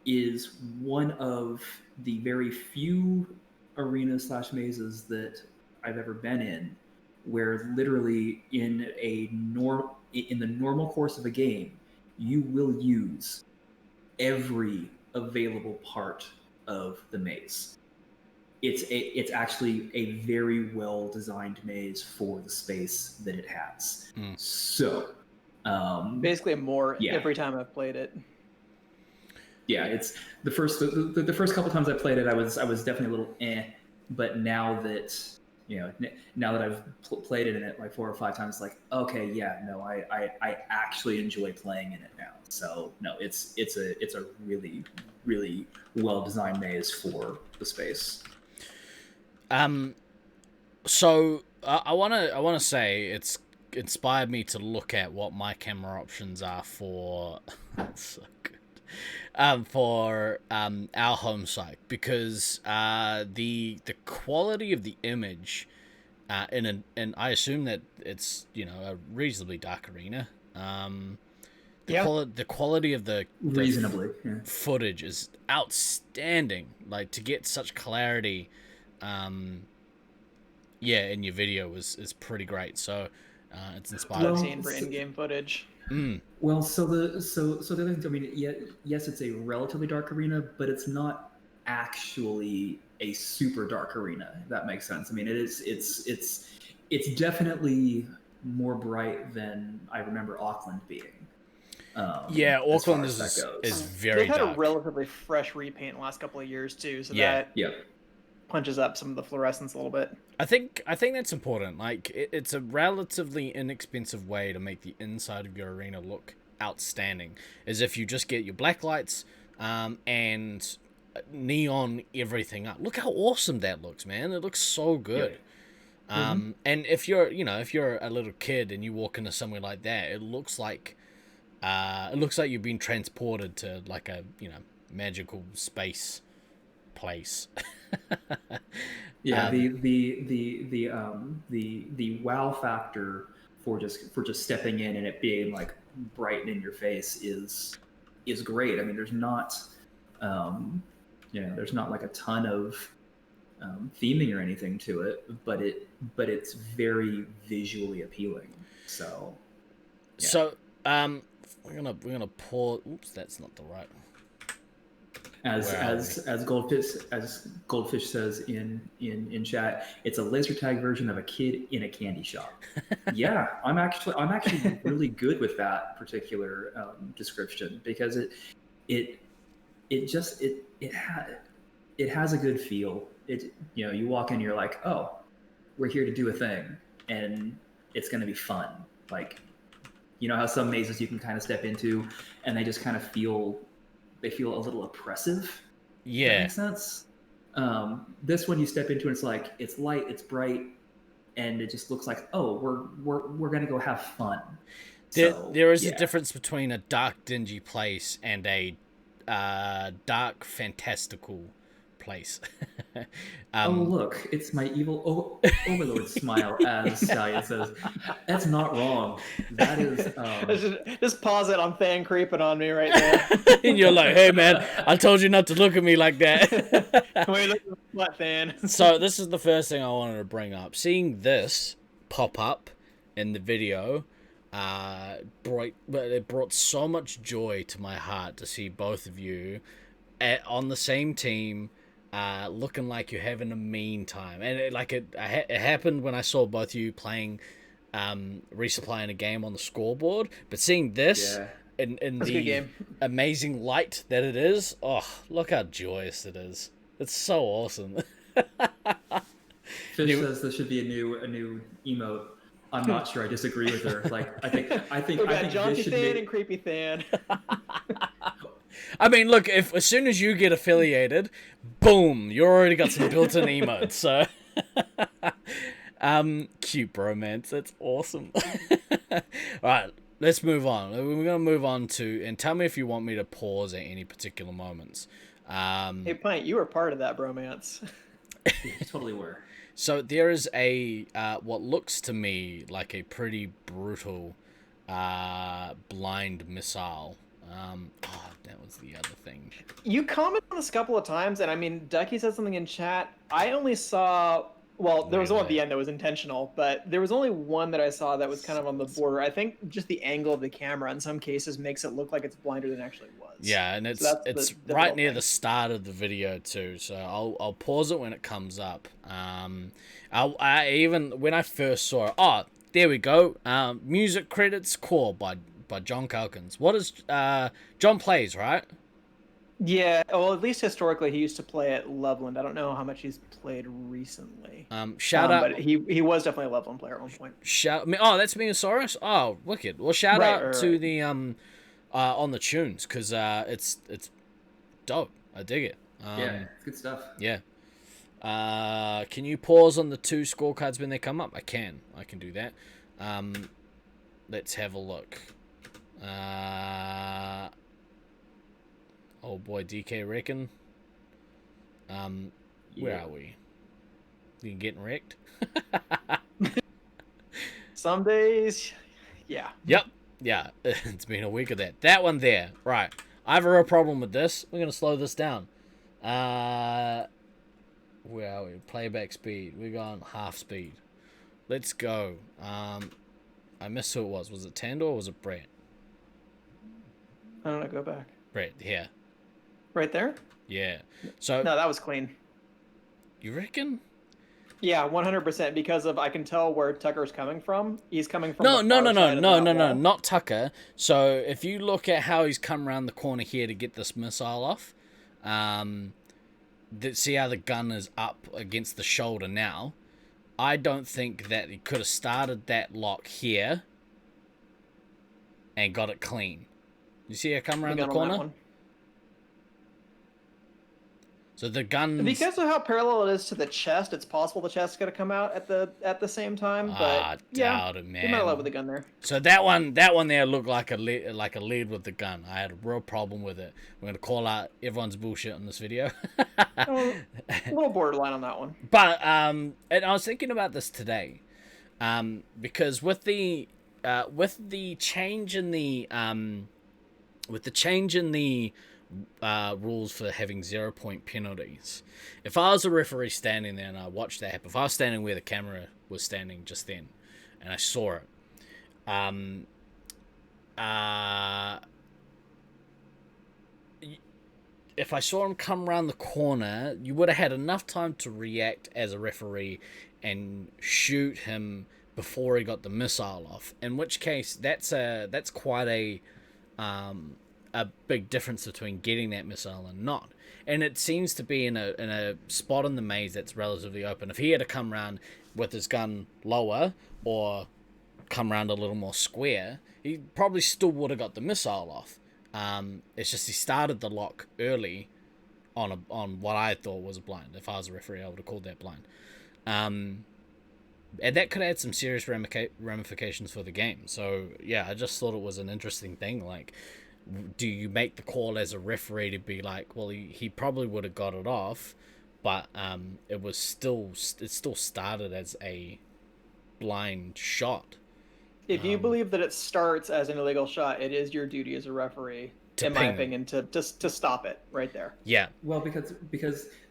is one of the very few arenas / mazes that I've ever been in where literally in the normal course of a game, you will use every available part of the maze. It's actually a very well designed maze for the space that it has. So basically more yeah. every time I've played it. Yeah, it's the first couple times I played it, I was definitely a little but now that I've played it in it like 4 or 5 times, like, okay, yeah, no, I actually enjoy playing in it now. So no, it's a really, really well designed maze for the space. So I wanna say it's inspired me to look at what my camera options are for. So good. For our home site, because the quality of the image and I assume that it's a reasonably dark arena. The quality of the reasonably footage is outstanding. Like, to get such clarity, in your video is pretty great. So it's inspired. Well, scene for in-game footage. Well, so the other thing, I mean, yes, it's a relatively dark arena, but it's not actually a super dark arena, if that makes sense. I mean, it's definitely more bright than I remember Auckland being. Auckland is very They've had dark. a relatively fresh repaint in the last couple of years too, so Yeah. that punches up some of the fluorescence a little bit. I think that's important. Like, it's a relatively inexpensive way to make the inside of your arena look outstanding, is if you just get your black lights and neon everything up. Look how awesome that looks, man. It looks so good. And if you're a little kid and you walk into somewhere like that, it looks like you've been transported to like a magical space place. Yeah, the wow factor for just stepping in and it being like bright and in your face is great. I mean, there's not there's not like a ton of theming or anything to it, but it's very visually appealing. So yeah. So we're gonna pull. Oops, that's not the right. As Goldfish says in chat, it's a laser tag version of a kid in a candy shop. Yeah, I'm actually really good with that particular description, because it has a good feel. You walk in, you're like, oh, we're here to do a thing, and it's going to be fun. Like, how some mazes you can kind of step into and they just kind of feel a little oppressive. Yeah. That makes sense. This one you step into and it's like, it's light, it's bright, and it just looks like, oh, we're gonna go have fun. There is a difference between a dark, dingy place and a dark, fantastical place. Oh, look, it's my evil overlord smile as Stallion says, that's not wrong. That is... Just pause it on Fan creeping on me right there. And you're like, hey, man, I told you not to look at me like that. Wait, look at what, Fan? So this is the first thing I wanted to bring up. Seeing this pop up in the video, it brought so much joy to my heart to see both of you on the same team, looking like you're having a mean time. And it happened when I saw both of you playing Resupply in a game on the scoreboard. But seeing this in the amazing light that it is, oh, look how joyous it is. It's so awesome. Fish says this should be a new emote. I'm not sure. I disagree with her. Like, I think We got Jaunty Fish should Than be... and Creepy Than. I mean, look, as soon as you get affiliated, boom, you already got some built-in emotes. So, cute bromance. That's awesome. All right, let's move on. We're gonna move on to, and tell me if you want me to pause at any particular moments. Hey, Pint, you were part of that bromance. You totally were. So there is a what looks to me like a pretty brutal blind missile. That was the other thing. You commented on this a couple of times, and I mean, Ducky said something in chat. I only saw, well, there was one at the end that was intentional, but there was only one that I saw that was kind of on the border. I think just the angle of the camera in some cases makes it look like it's blinder than it actually was. Yeah, and it's the right near the start of the video too. So I'll pause it when it comes up. I even when I first saw it. Oh, there we go. Music credits core by John Calkins. What is John plays, right? Yeah, well, at least historically he used to play at Loveland. I don't know how much he's played recently. Shout out, but he was definitely a Loveland player at one point. Oh, that's Meosaurus. Oh, wicked. Well, shout out to the on the tunes, because it's dope. I dig it. Yeah, good stuff. Yeah. Can you pause on the 2 scorecards when they come up? I can do that. Let's have a look. Oh boy, DK Reckon. Where are we? You getting wrecked? Some days, yeah. Yep. Yeah, it's been a week of that. That one there. Right. I have a real problem with this. We're going to slow this down. Where are we? Playback speed. We're going half speed. Let's go. I missed who it was. Was it Tando or was it Brett? I don't know. Go back. Brett, yeah. Right there? Yeah. So no, that was clean. You reckon? Yeah, 100%. Because I can tell where Tucker's coming from. He's coming from no, wall. not Tucker. So if you look at how he's come around the corner here to get this missile off, see how the gun is up against the shoulder now. I don't think that he could have started that lock here and got it clean. You see it come around the corner? So the gun, because of how parallel it is to the chest, it's possible the chest's gonna come out at the same time. But doubt it, man. You're not allowed with the gun there. So that one there looked like a lead with the gun. I had a real problem with it. We're gonna call out everyone's bullshit in this video. A little borderline on that one. But and I was thinking about this today, because with the change in the rules for having 0-point penalties. If I was a referee standing there and I watched that happen, if I was standing where the camera was standing just then, and I saw it, if I saw him come around the corner, you would have had enough time to react as a referee and shoot him before he got the missile off. In which case, that's quite a big difference between getting that missile and not. And it seems to be in a spot in the maze that's relatively open. If he had to come around with his gun lower or come around a little more square, he probably still would have got the missile off. It's just he started the lock early on what I thought was a blind. If I was a referee, I would have called that blind. And that could add some serious ramifications for the game. So yeah, I just thought it was an interesting thing. Like, do you make the call as a referee to be like, well, he probably would have got it off, but it still started as a blind shot. If you believe that it starts as an illegal shot, it is your duty as a referee, in my opinion, to stop it right there. Yeah. Well, because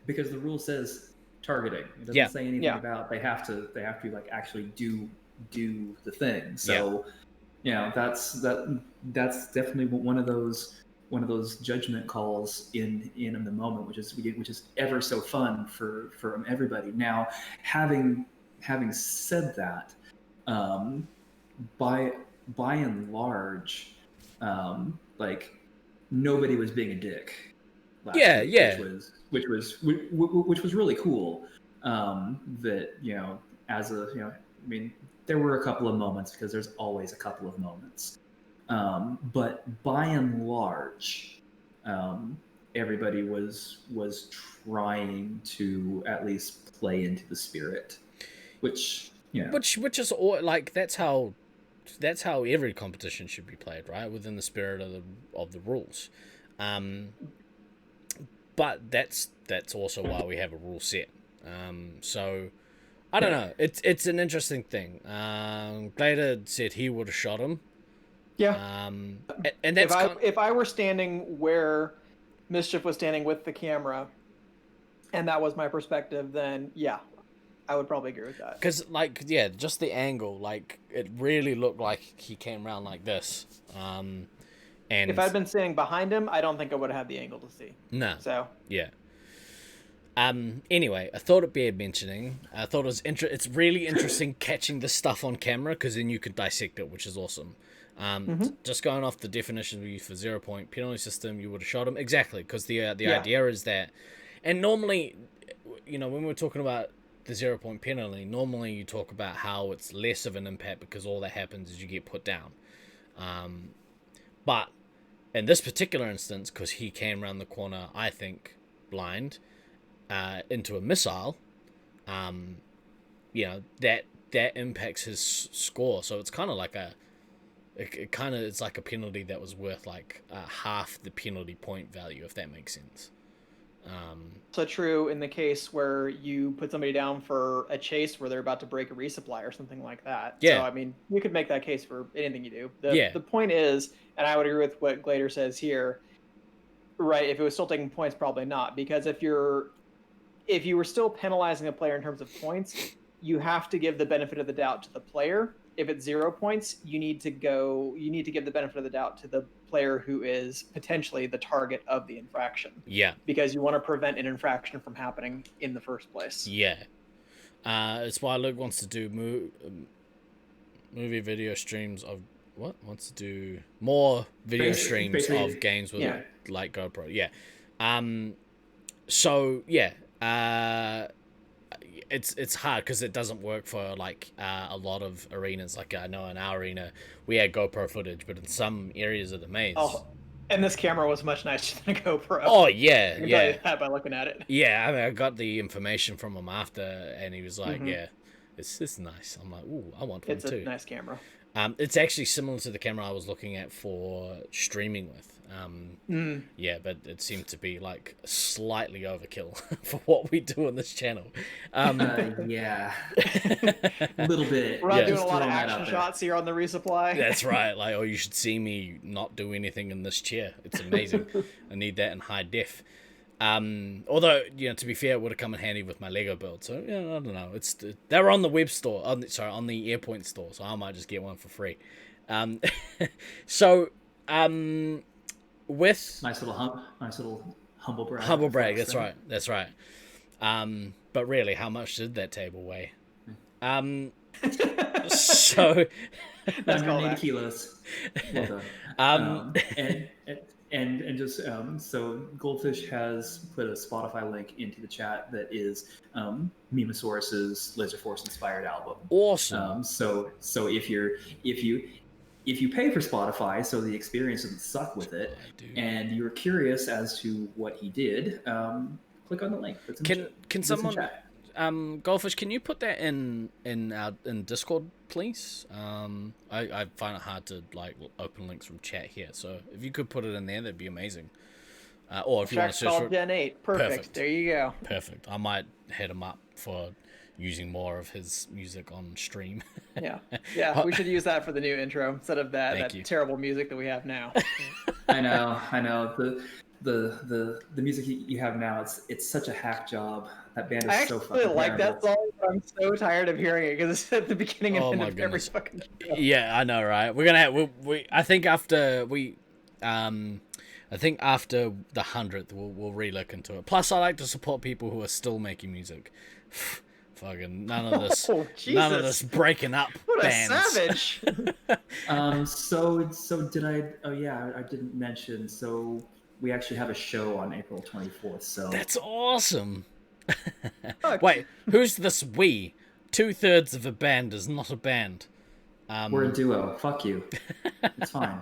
the rule says targeting. It doesn't say anything about they have to like actually do the thing. So that's definitely one of those judgment calls in the moment, which is ever so fun for everybody. Now, having said that, by and large, like, nobody was being a dick last week, which was really cool. That, as a, I mean, there were a couple of moments, because there's always a couple of moments, but by and large, everybody was trying to at least play into the spirit, which is all, like, that's how every competition should be played, right? Within the spirit of the rules. But that's also why we have a rule set. So I don't know. It's an interesting thing. Glader said he would have shot him. Yeah. And that's if I were standing where Mischief was standing with the camera, and that was my perspective, then yeah, I would probably agree with that. Because, like, just the angle, like, it really looked like he came around like this. And if I'd been standing behind him, I don't think I would have had the angle to see. No. So yeah. Anyway, I thought it beared mentioning. I thought it's really interesting catching this stuff on camera, because then you could dissect it, which is awesome. Just going off the definition we use for 0 point penalty system, you would have shot him exactly, because the idea is that, and normally, when we're talking about the 0 point penalty, normally you talk about how it's less of an impact because all that happens is you get put down. But in this particular instance, because he came around the corner, I think, blind, into a missile, that impacts his score. So it's kind of like it's like a penalty that was worth like half the penalty point value, if that makes sense. So true in the case where you put somebody down for a chase where they're about to break a resupply or something like that. Yeah. So, I mean, you could make that case for anything you do. The point is, and I would agree with what Glader says here, right, if it was still taking points, probably not. Because if you were still penalizing a player in terms of points, you have to give the benefit of the doubt to the player. If it's 0 points, you need to give the benefit of the doubt to the player who is potentially the target of the infraction. Yeah. Because you want to prevent an infraction from happening in the first place. Yeah. It's why Luke wants to do movie video streams of wants to do more video streams of games with like GoPro. Yeah. So yeah. It's hard because it doesn't work for like a lot of arenas. Like, I know in our arena we had GoPro footage, but in some areas of the maze. Oh, and this camera was much nicer than a GoPro. Oh yeah, I can tell you that by looking at it. Yeah, I mean, I got the information from him after, and he was like, "Yeah, it's nice." I'm like, "Ooh, I want one too." It's a nice camera. It's actually similar to the camera I was looking at for streaming with. Yeah, but it seemed to be like slightly overkill for what we do on this channel. Yeah, a little bit. We're not doing a lot of action shots here on the resupply. That's right. Like, you should see me not do anything in this chair. It's amazing. I need that in high def. Although, to be fair, it would have come in handy with my Lego build. So, I don't know. They're on the web store. On the Airpoint store. So I might just get one for free. With nice little humble brag. Humble brag. That's right. That's right. But really, how much did that table weigh? So 180 kilos. Well done. And just so Goldfish has put a Spotify link into the chat that is Mimosaurus's Laser Force inspired album. Awesome. So if you pay for Spotify, so the experience doesn't suck with it, and you're curious as to what he did, click on the link. Can someone Goldfish, can you put that in Discord, please? I find it hard to like open links from chat here, so if you could put it in there, that'd be amazing. Or if you want to search for Gen 8. Perfect. There you go. Perfect. I might hit him up for using more of his music on stream. Yeah. We should use that for the new intro instead of that you. terrible music that we have now. I know. The music you have now, it's such a hack job. That band is so fucking I like terrible. that song, but I'm so tired of hearing it because it's at the beginning and end of every fucking show. Yeah, I know, right? We're gonna have I think after the 100th we'll re-look into it. Plus, I like to support people who are still making music. Fucking none of this, none of this breaking up. What bands. a savage! So did I? Oh yeah, I didn't mention. So we actually have a show on April 24th. So that's awesome. Wait, who's this we? 2/3 of a band is not a band. We're a duo. Fuck you. It's fine.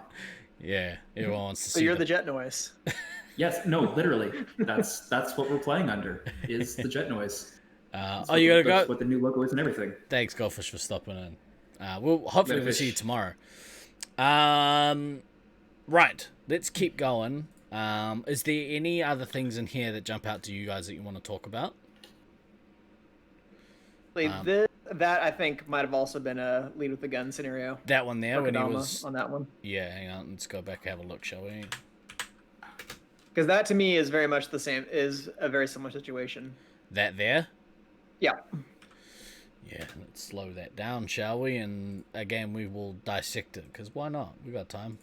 Yeah, everyone wants to see. So you're the Jet Noise. Yes, no, literally. That's what we're playing under. Is the Jet Noise. You gotta go. That's what the new logo is and everything. Thanks, Goldfish, for stopping in. Hopefully we'll see you tomorrow. Right, let's keep going. Is there any other things in here that jump out to you guys that you want to talk about? That I think might have also been a lead with the gun scenario. That one there when he was on that one. Yeah, hang on, let's go back and have a look, shall we? Because that to me is very much the same. Is a very similar situation. That there. Yeah. Yeah, let's slow that down, shall we? And again, we will dissect it because why not? We got time.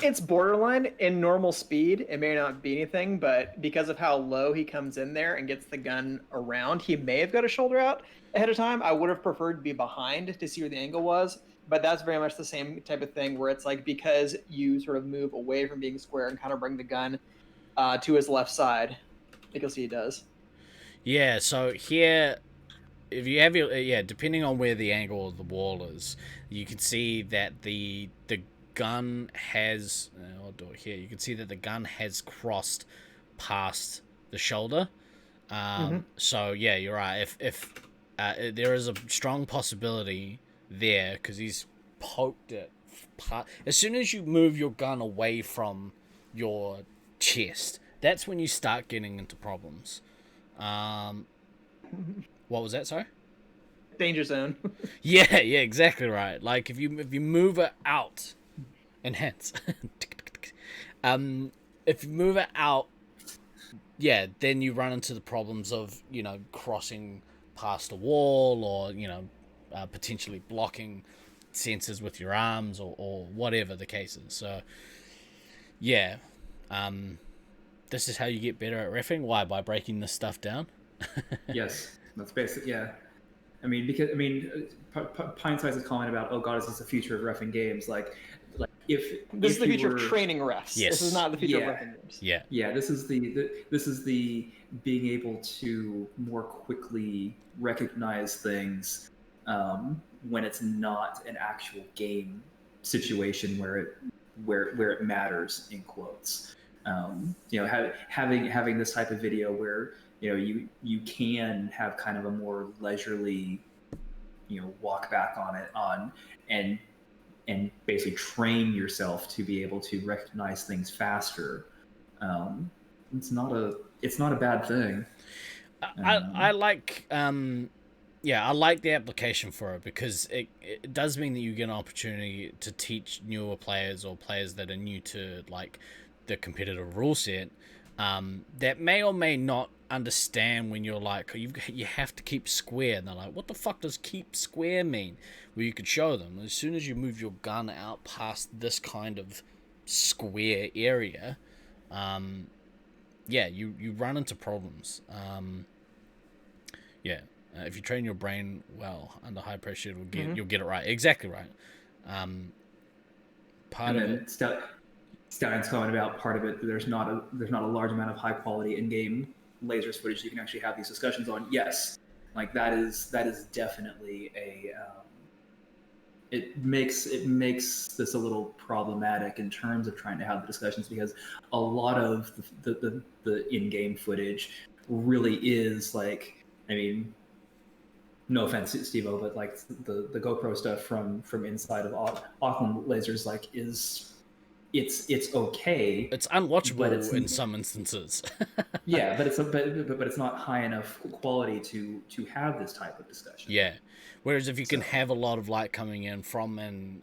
It's borderline in normal speed. It may not be anything, but because of how low he comes in there and gets the gun around, he may have got a shoulder out ahead of time. I would have preferred to be behind to see where the angle was, but that's very much the same type of thing where it's like because you sort of move away from being square and kind of bring the gun to his left side. I think you'll see he does. Yeah, so here, if you have your depending on where the angle of the wall is, you can see that the gun has. I'll do it here. You can see that the gun has crossed past the shoulder. So yeah, you're right. If there is a strong possibility there because he's poked it. As soon as you move your gun away from your chest, that's when you start getting into problems. What was that? Sorry. Danger zone. yeah, exactly right. Like if you move it out, enhance. If you move it out, yeah, then you run into the problems of crossing past a wall or potentially blocking sensors with your arms or whatever the case is. So yeah, this is how you get better at reffing. Why? By breaking this stuff down. Yes, that's basic. Yeah, Pine Size's comment about, oh god, is this the future of reffing games? Like if this is the future of training refs. Yes. This is not the future of reffing games. Yeah. This is the being able to more quickly recognize things when it's not an actual game situation where it matters in quotes. Having this type of video where you can have kind of a more leisurely walk back on and basically train yourself to be able to recognize things faster. It's not a bad thing. I like I like the application for it because it does mean that you get an opportunity to teach newer players or players that are new to like the competitive rule set that may or may not understand when you're like you have to keep square, and they're like, what the fuck does keep square mean? Well, you could show them as soon as you move your gun out past this kind of square area, you run into problems. If you train your brain well under high pressure, you'll get it right. Exactly right. Stein's comment about part of it, there's not a large amount of high quality in-game lasers footage you can actually have these discussions on. Yes, like that is definitely a it makes this a little problematic in terms of trying to have the discussions, because a lot of the in-game footage really is like I mean, no offense, Steve-O, but like the GoPro stuff from inside of Auckland lasers, like it's okay. It's but unwatchable in some instances. yeah, but it's not high enough quality to have this type of discussion. Yeah. Whereas if you can have a lot of light coming in from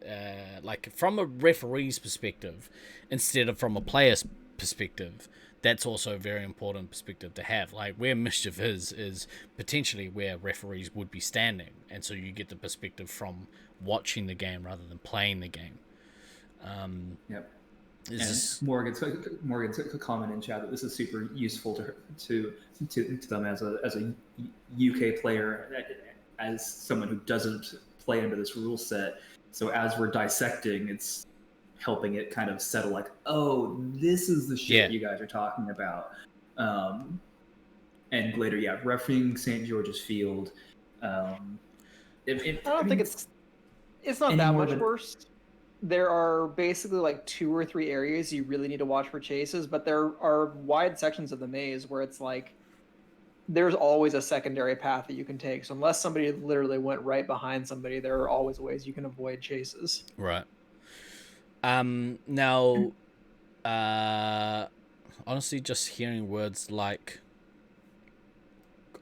like from a referee's perspective instead of from a player's perspective, that's also a very important perspective to have. Like where mischief is potentially where referees would be standing, and so you get the perspective from watching the game rather than playing the game. Yep. Morgan's comment in chat that this is super useful to them as a UK player, as someone who doesn't play under this rule set. So as we're dissecting, it's helping it kind of settle, like, oh, this is the shit you guys are talking about. And later, refereeing St. George's Field. I don't think it's not that much worse. There are basically like 2 or 3 areas you really need to watch for chases, but there are wide sections of the maze where it's like there's always a secondary path that you can take. So unless somebody literally went right behind somebody, there are always ways you can avoid chases. Right. Now, honestly, just hearing words like,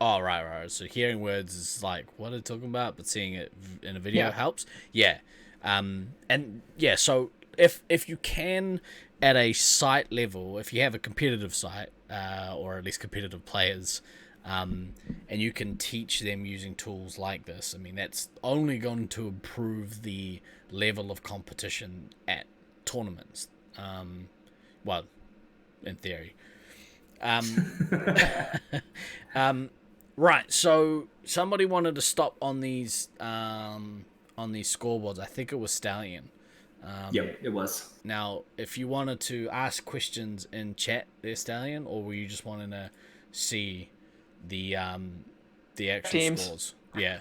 oh, right. So hearing words is like, what are they talking about? But seeing it in a video helps. Yeah. So if you can, at a site level, if you have a competitive site, or at least competitive players, and you can teach them using tools like this, I mean, that's only going to improve the level of competition at tournaments. Well, in theory. Right, so somebody wanted to stop on these scoreboards. I think it was Stallion. Yep, it was. Now, if you wanted to ask questions in chat there, Stallion, or were you just wanting to see the actual scores? Yeah.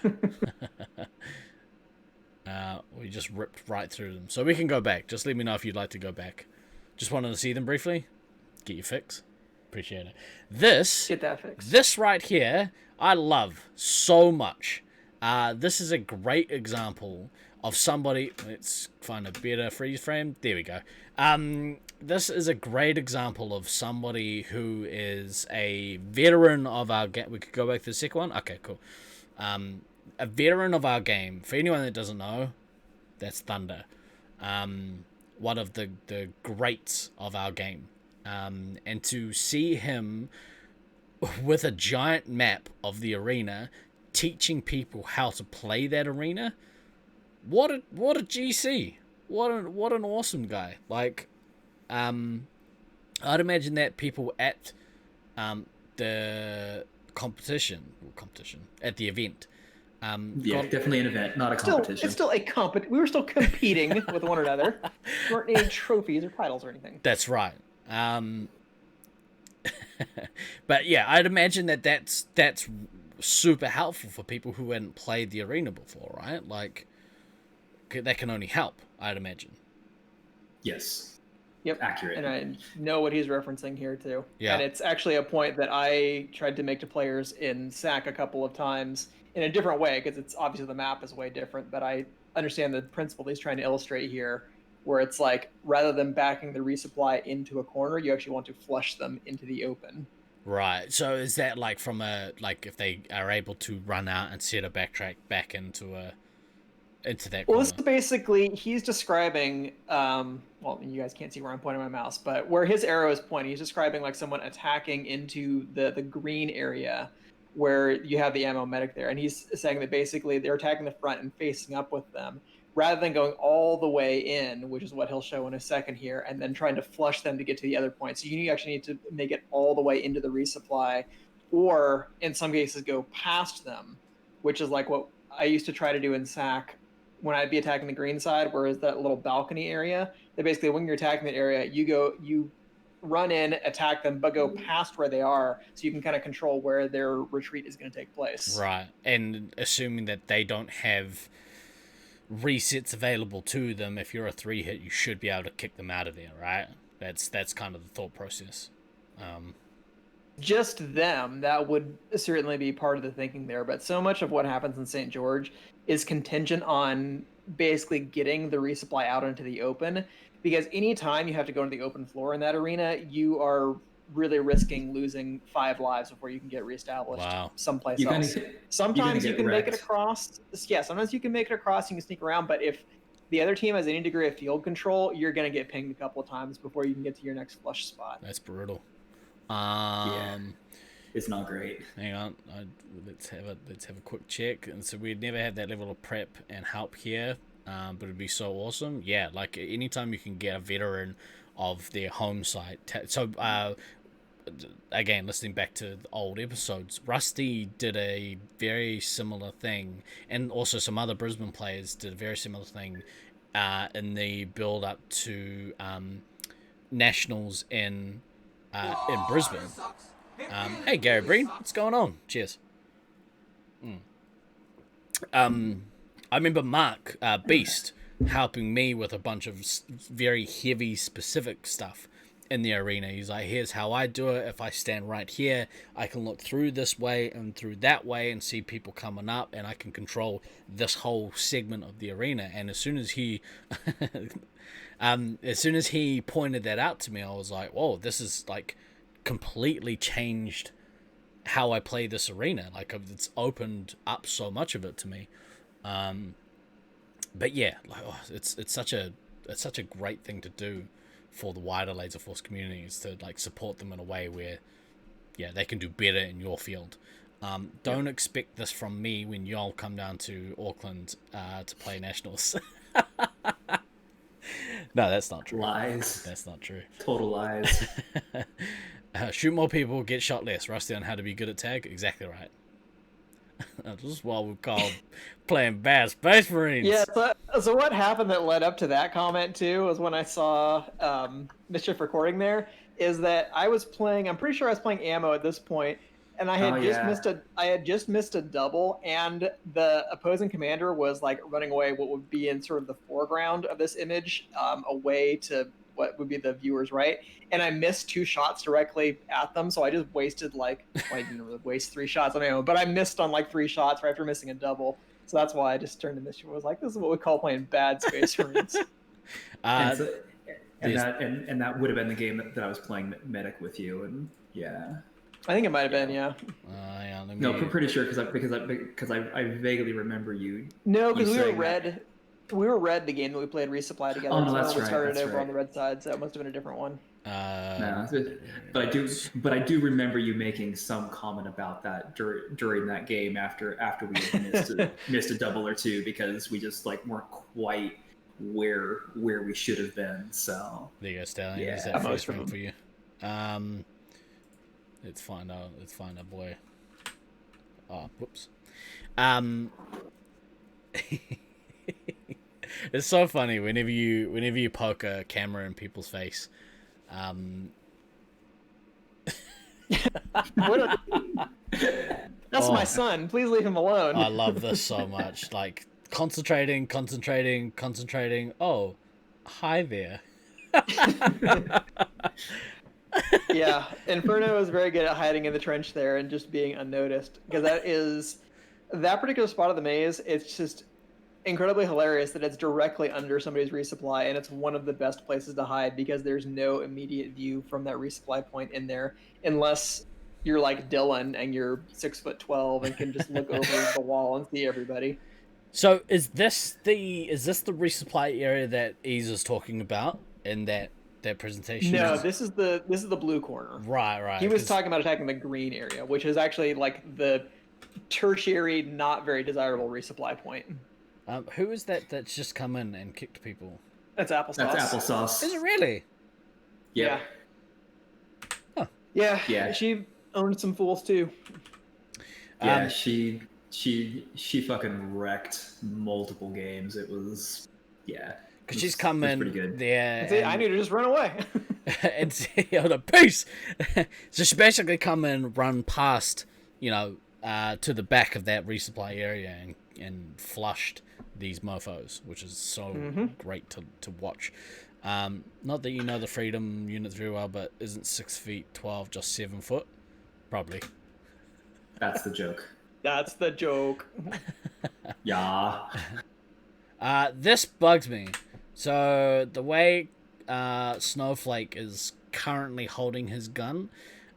We just ripped right through them. So we can go back. Just let me know if you'd like to go back. Just wanted to see them briefly. Get your fix. Appreciate it. Get that fix. This right here, I love so much. This is a great example of somebody. Let's find a better freeze frame. There we go. This is a great example of somebody who is a veteran of our game. We could go back to the second one. Okay, cool. A veteran of our game. For anyone that doesn't know, that's Thunder. One of the greats of our game. And to see him with a giant map of the arena, teaching people how to play that arena, what a GC, what an awesome guy. Like, I'd imagine that people at the competition at the event. Definitely an event, not a competition. It's still a we were still competing with one another. There weren't any trophies or titles or anything. That's right. But yeah, I'd imagine that's super helpful for people who hadn't played the arena before, right? Like, that can only help, I'd imagine. Yes. Yep. Accurate. And I know what he's referencing here too. Yeah. And it's actually a point that I tried to make to players in SAC a couple of times in a different way, because it's obviously the map is way different, but I understand the principle he's trying to illustrate here, where it's like, rather than backing the resupply into a corner, you actually want to flush them into the open. Right. So is that like if they are able to run out and set a backtrack back into that corner? Well, this is basically, he's describing, well, you guys can't see where I'm pointing my mouse, but where his arrow is pointing, he's describing like someone attacking into the green area where you have the ammo medic there. And he's saying that basically they're attacking the front and facing up with them, rather than going all the way in, which is what he'll show in a second here, and then trying to flush them to get to the other point. So you actually need to make it all the way into the resupply, or in some cases go past them, which is like what I used to try to do in SAC when I'd be attacking the green side, where is that little balcony area. That basically, when you're attacking that area, you run in, attack them, but go past where they are, so you can kind of control where their retreat is going to take place. Right, and assuming that they don't have resets available to them, if you're a 3-hit, you should be able to kick them out of there, right? That's kind of the thought process. just them, that would certainly be part of the thinking there. But so much of what happens in St. George is contingent on basically getting the resupply out into the open. Because anytime you have to go into the open floor in that arena, you are really risking losing 5 lives before you can get reestablished someplace You're else. gonna Sometimes you get can make it wrecked. across. Yeah, sometimes you can make it across. You can sneak around, but if the other team has any degree of field control, you're gonna get pinged a couple of times before you can get to your next flush spot. That's brutal. Yeah, it's not great. Hang on, let's have a quick check. And so we'd never had that level of prep and help here, but it'd be so awesome. Yeah, like anytime you can get a veteran of their home site. So again, listening back to the old episodes, Rusty did a very similar thing, and also some other Brisbane players did a very similar thing in the build up to nationals in Brisbane. Hey Gary Breen, what's going on? Cheers. I remember Mark Beast helping me with a bunch of very heavy specific stuff in the arena. He's like, here's how I do it. If I stand right here, I can look through this way and through that way and see people coming up, and I can control this whole segment of the arena. And as soon as he pointed that out to me, I was like, whoa, this is like completely changed how I play this arena. Like, it's opened up so much of it to me. But yeah, like, it's such a great thing to do for the wider Laser Force community, is to like support them in a way where they can do better in your field. Don't expect this from me when y'all come down to Auckland to play nationals. No, that's not true. Lies. That's not true. Total lies. Shoot more people, get shot less. Rusty on how to be good at tag. Exactly right. This is what we call playing bad Space Marines. Yeah, so what happened that led up to that comment too was when I saw Mischief recording there, is that I was playing, I'm pretty sure I was playing ammo at this point, and I had just missed a double, and the opposing commander was like running away what would be in sort of the foreground of this image, away to what would be the viewers right, and I missed 2 shots directly at them, so I just wasted I didn't really waste 3 shots on ammo, but I missed on like 3 shots right after missing a double, so that's why I just turned to Mischief. I was like, this is what we call playing bad Space Marines. And that would have been the game that I was playing Medic with you, and yeah. I think it might have been, yeah. No, I'm pretty sure because I vaguely remember you. No, because we were red. We were red the game that we played Resupply together. Oh no, that's right. We started that's over right. on the red side, so it must have been a different one. No, but I do remember you making some comment about that during that game after we had missed a double or two, because we just like weren't quite where we should have been. So there you go, Stallion. Yeah, is that first ring for you? Let's find our boy. Oh, whoops. It's so funny whenever you poke a camera in people's face. That's my son. Please leave him alone. I love this so much. Like concentrating. Oh, hi there. Yeah, Inferno is very good at hiding in the trench there and just being unnoticed, because that particular spot of the maze, it's just incredibly hilarious that it's directly under somebody's resupply, and it's one of the best places to hide because there's no immediate view from that resupply point in there, unless you're like Dylan and you're 6'12" and can just look over the wall and see everybody. So is this the resupply area that Ease is talking about in that presentation? No, this is the blue corner. Right. He was talking about attacking the green area, which is actually like the tertiary, not very desirable resupply point. Who is that that's just come in and kicked people? That's Applesauce. That's Applesauce. Is it really? Yeah. Huh. Yeah. She owned some fools too. Yeah, she fucking wrecked multiple games. It was because she's come in pretty good. there. I need to just run away. And see the peace. So she basically come in, run past, to the back of that resupply area and flushed these mofos, which is so great to watch. Not that you know the Freedom units very well, but isn't 6'12" just 7 foot? Probably. That's the joke. That's the joke. Yeah. This bugs me. So the way Snowflake is currently holding his gun,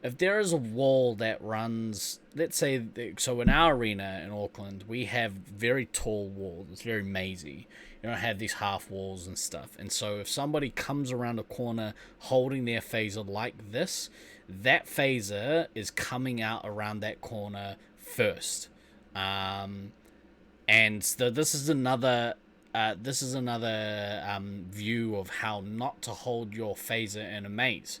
if there is a wall that runs, let's say, so in our arena in Auckland, we have very tall walls. It's very mazy. You don't have these half walls and stuff. And so if somebody comes around a corner holding their phaser like this, that phaser is coming out around that corner first. And so this is another view of how not to hold your phaser in a maze.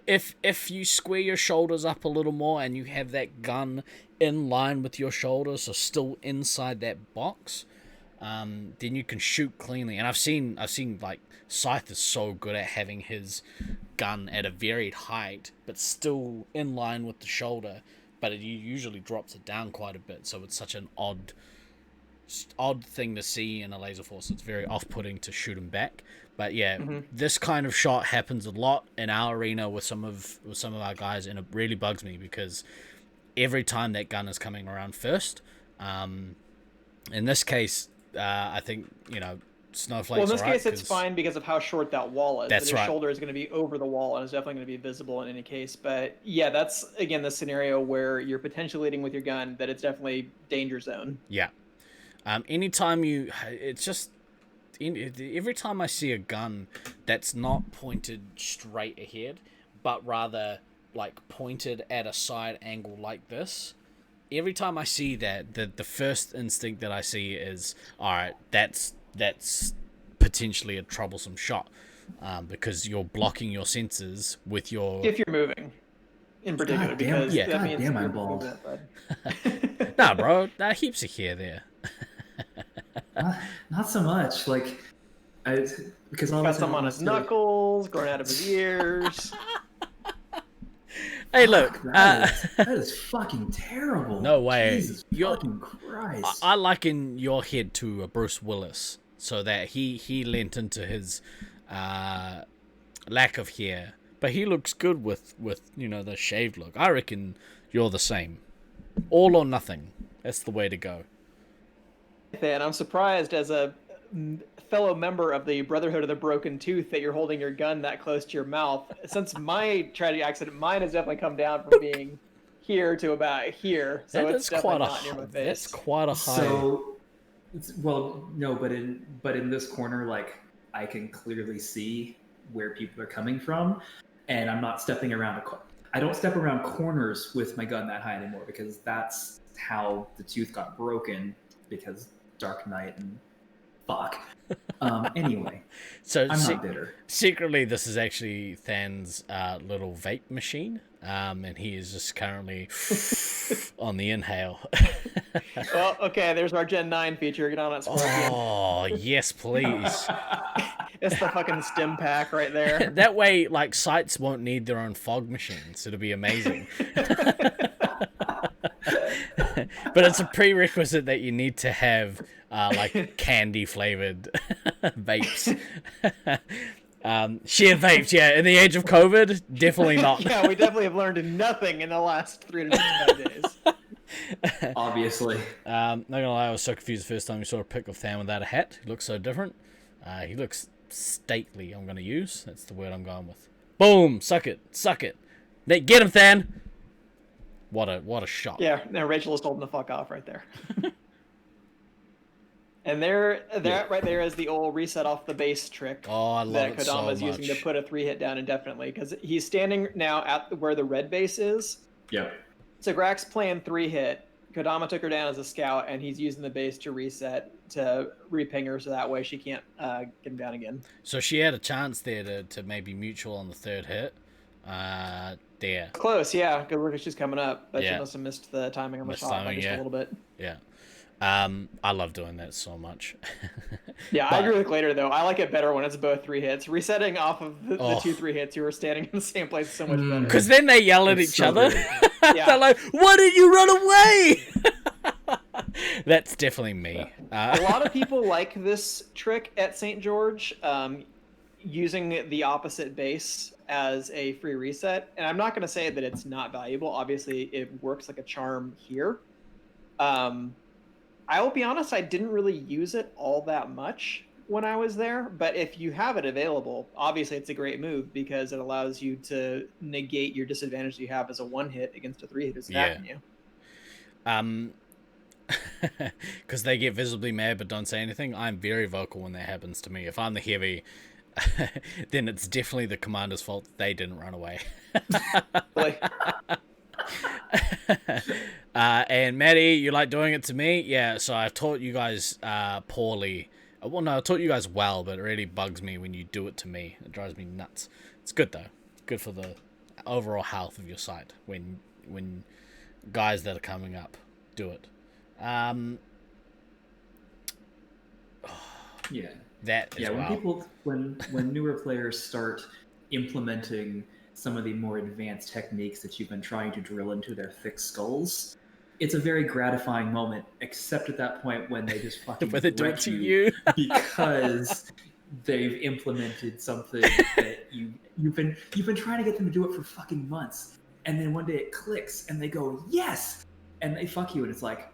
If you square your shoulders up a little more and you have that gun in line with your shoulders, so still inside that box, then you can shoot cleanly. And I've seen like Scythe is so good at having his gun at a varied height, but still in line with the shoulder. But it usually drops it down quite a bit, so it's such an odd thing to see in a laser force. It's very off-putting to shoot him back. But yeah, this kind of shot happens a lot in our arena with some of our guys, and it really bugs me because every time that gun is coming around first. In this case, I think Snowflake's well, in this right, case, it's fine because of how short that wall is. That's his right. shoulder is going to be over the wall, and it's definitely going to be visible in any case. But yeah, that's again the scenario where you're potentially leading with your gun, that it's definitely danger zone. Yeah. Anytime it's just every time I see a gun that's not pointed straight ahead, but rather like pointed at a side angle like this, every time I see that, the first instinct that I see is, all right, that's potentially a troublesome shot, because you're blocking your sensors with your. If you're moving, in particular, because that means I'm you're bald. moving. Nah, bro, that heaps of hair there. Not so much. Like, because all Got some on his knuckles, growing out of his ears. Hey, look. That is fucking terrible. No way. Jesus fucking Christ. I liken your head to a Bruce Willis, so that he lent into his lack of hair, but he looks good with the shaved look. I reckon you're the same. All or nothing. That's the way to go. And I'm surprised, as a fellow member of the Brotherhood of the Broken Tooth, that you're holding your gun that close to your mouth. Since my tragic accident, mine has definitely come down from being here to about here. So it's definitely not near my face. That's quite a high. So, well, no, but in this corner, like, I can clearly see where people are coming from, and I'm not stepping around I don't step around corners with my gun that high anymore, because that's how the tooth got broken, because Dark Knight and fuck. Anyway, so I'm not bitter. Secretly, this is actually Than's little vape machine, and he is just currently on the inhale. Well, okay, there's our Gen 9 feature. Get on that Scorpion. Oh, yes, please. It's the fucking stim pack right there. That way, like, sites won't need their own fog machines. It'll be amazing. But it's a prerequisite that you need to have like candy flavored vapes. Shared vapes, yeah. In the age of COVID, definitely not. Yeah, we definitely have learned nothing in the last 365 days. Obviously. Not gonna lie, I was so confused the first time we saw a pic of Than without a hat. He looks so different. He looks stately. I'm gonna use. That's the word I'm going with. Boom! Suck it! Suck it! Get him, Than! What a shot. Yeah, now Rachel is holding the fuck off right there. And that right there is the old reset off the base trick. Oh, I love that it Kodama so is using much. to put a 3-hit down indefinitely, because he's standing now at where the red base is. Yep. So Grax playing 3-hit. Kodama took her down as a scout, and he's using the base to reset to reping her, so that way she can't get him down again. So she had a chance there to maybe mutual on the third hit. There. Close, yeah. Good work. She's coming up, but Yeah. she must have missed the timing on the Missed shot timing, by just yeah. a little bit. Yeah. I love doing that so much. Yeah, I agree with Glader, though. I like it better when it's both 3 hits. Resetting off of the 2 3 hits, you were standing in the same place is so much better. Because then they yell at each so other. Yeah. They're like, "Why did you run away?" That's definitely me. A lot of people like this trick at St. George, using the opposite base as a free reset, and I'm not going to say that it's not valuable. Obviously, it works like a charm here. I will be honest, I didn't really use it all that much when I was there, but if you have it available, obviously it's a great move because it allows you to negate your disadvantage you have as a one hit against a three hit who's attacking you. Because they get visibly mad but don't say anything. I'm very vocal when that happens to me. If I'm the heavy, then it's definitely the commander's fault they didn't run away. And Maddie, you like doing it to me? Yeah, so I've taught you guys poorly. Well, no, I taught you guys well, but it really bugs me when you do it to me. It drives me nuts. It's good, though. Good for the overall health of your site when guys that are coming up do it. Yeah. That as well. When newer players start implementing some of the more advanced techniques that you've been trying to drill into their thick skulls, it's a very gratifying moment, except at that point when they just fucking when they do it wreck to you because they've implemented something that you've been trying to get them to do it for fucking months, and then one day it clicks and they go yes, and they fuck you, and it's like,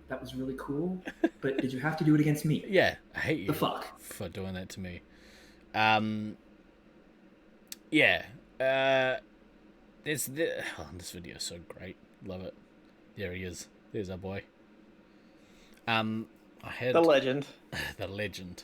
that was really cool, but did you have to do it against me? Yeah, I hate you. The fuck for doing that to me. Yeah. This video is so great. Love it. There he is. There's our boy. I had the legend. The legend.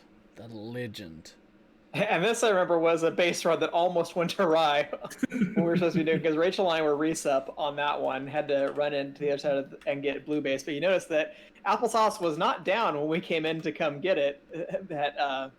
And this, I remember, was a base run that almost went awry when we were supposed to be doing, because Rachel and I were resup on that one, had to run into the other side and get blue base. But you notice that Applesauce was not down when we came in to come get it. That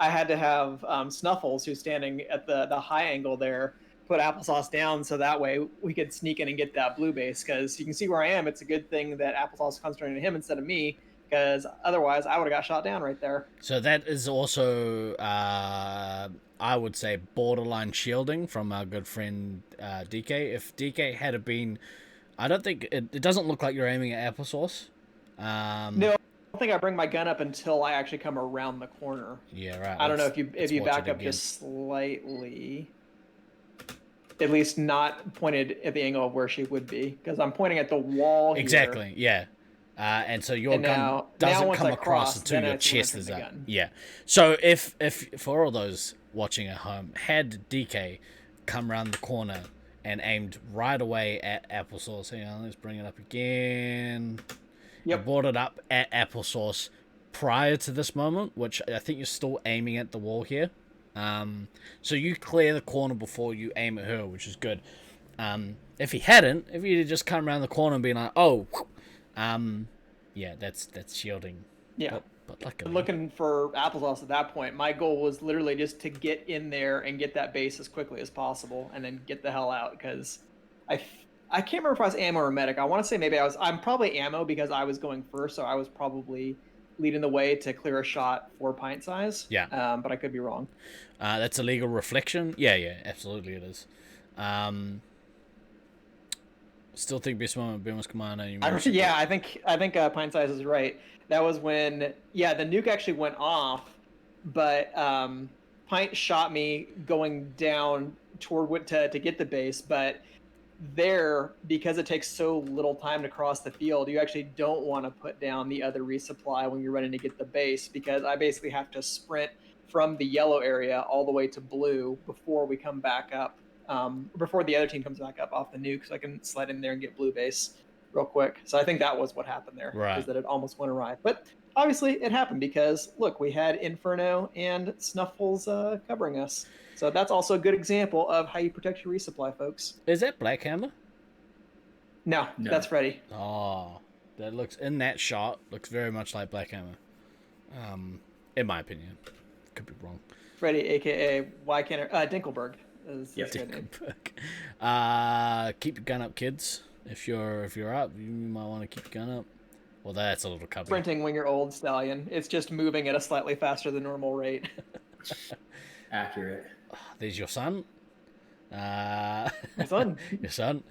I had to have Snuffles, who's standing at the high angle there, put Applesauce down so that way we could sneak in and get that blue base. Because you can see where I am. It's a good thing that Applesauce concentrated on him instead of me, because otherwise I would have got shot down right there. So that is also, I would say, borderline shielding from our good friend DK. If DK had been, I don't think, it doesn't look like you're aiming at Applesauce. No, I don't think I bring my gun up until I actually come around the corner. Yeah, right. I don't know if you back up just slightly. At least not pointed at the angle of where she would be, because I'm pointing at the wall here. Exactly, yeah. And so your gun doesn't come across until your chest is up. Yeah. So if for all those watching at home, had DK come around the corner and aimed right away at Applesauce, hang on, let's bring it up again. Yep. I brought it up at Applesauce prior to this moment, which I think you're still aiming at the wall here. So you clear the corner before you aim at her, which is good. If he hadn't, if he'd just come around the corner and been like, oh, yeah, that's shielding. Yeah. But luckily, looking for Applesauce at that point, my goal was literally just to get in there and get that base as quickly as possible, and then get the hell out, because I can't remember if I was ammo or medic. I want to say maybe I'm probably ammo, because I was going first, so I was probably leading the way to clear a shot for pint size. Yeah. But I could be wrong. That's a legal reflection. Yeah, absolutely it is. Still think best moment Beerman's Commander. I think pint size is right. That was when the nuke actually went off, but Pint shot me going down toward to get the base, but there, because it takes so little time to cross the field, you actually don't want to put down the other resupply when you're running to get the base, because I basically have to sprint from the yellow area all the way to blue before we come back up, before the other team comes back up off the nuke, so I can slide in there and get blue base real quick. So I think that was what happened there, right? Is that it almost went awry, but obviously it happened because look, we had Inferno and Snuffles covering us. So that's also a good example of how you protect your resupply, folks. Is that Black Hammer? No, that's Freddy. Oh, that looks, in that shot, looks very much like Black Hammer. In my opinion. Could be wrong. Freddy, aka Dinkelberg. Dinkelberg. Keep your gun up, kids. If you're up, you might want to keep your gun up. Well, that's a little cover. Sprinting when you're old, Stallion. It's just moving at a slightly faster than normal rate. Accurate. There's your son. My son. Your son.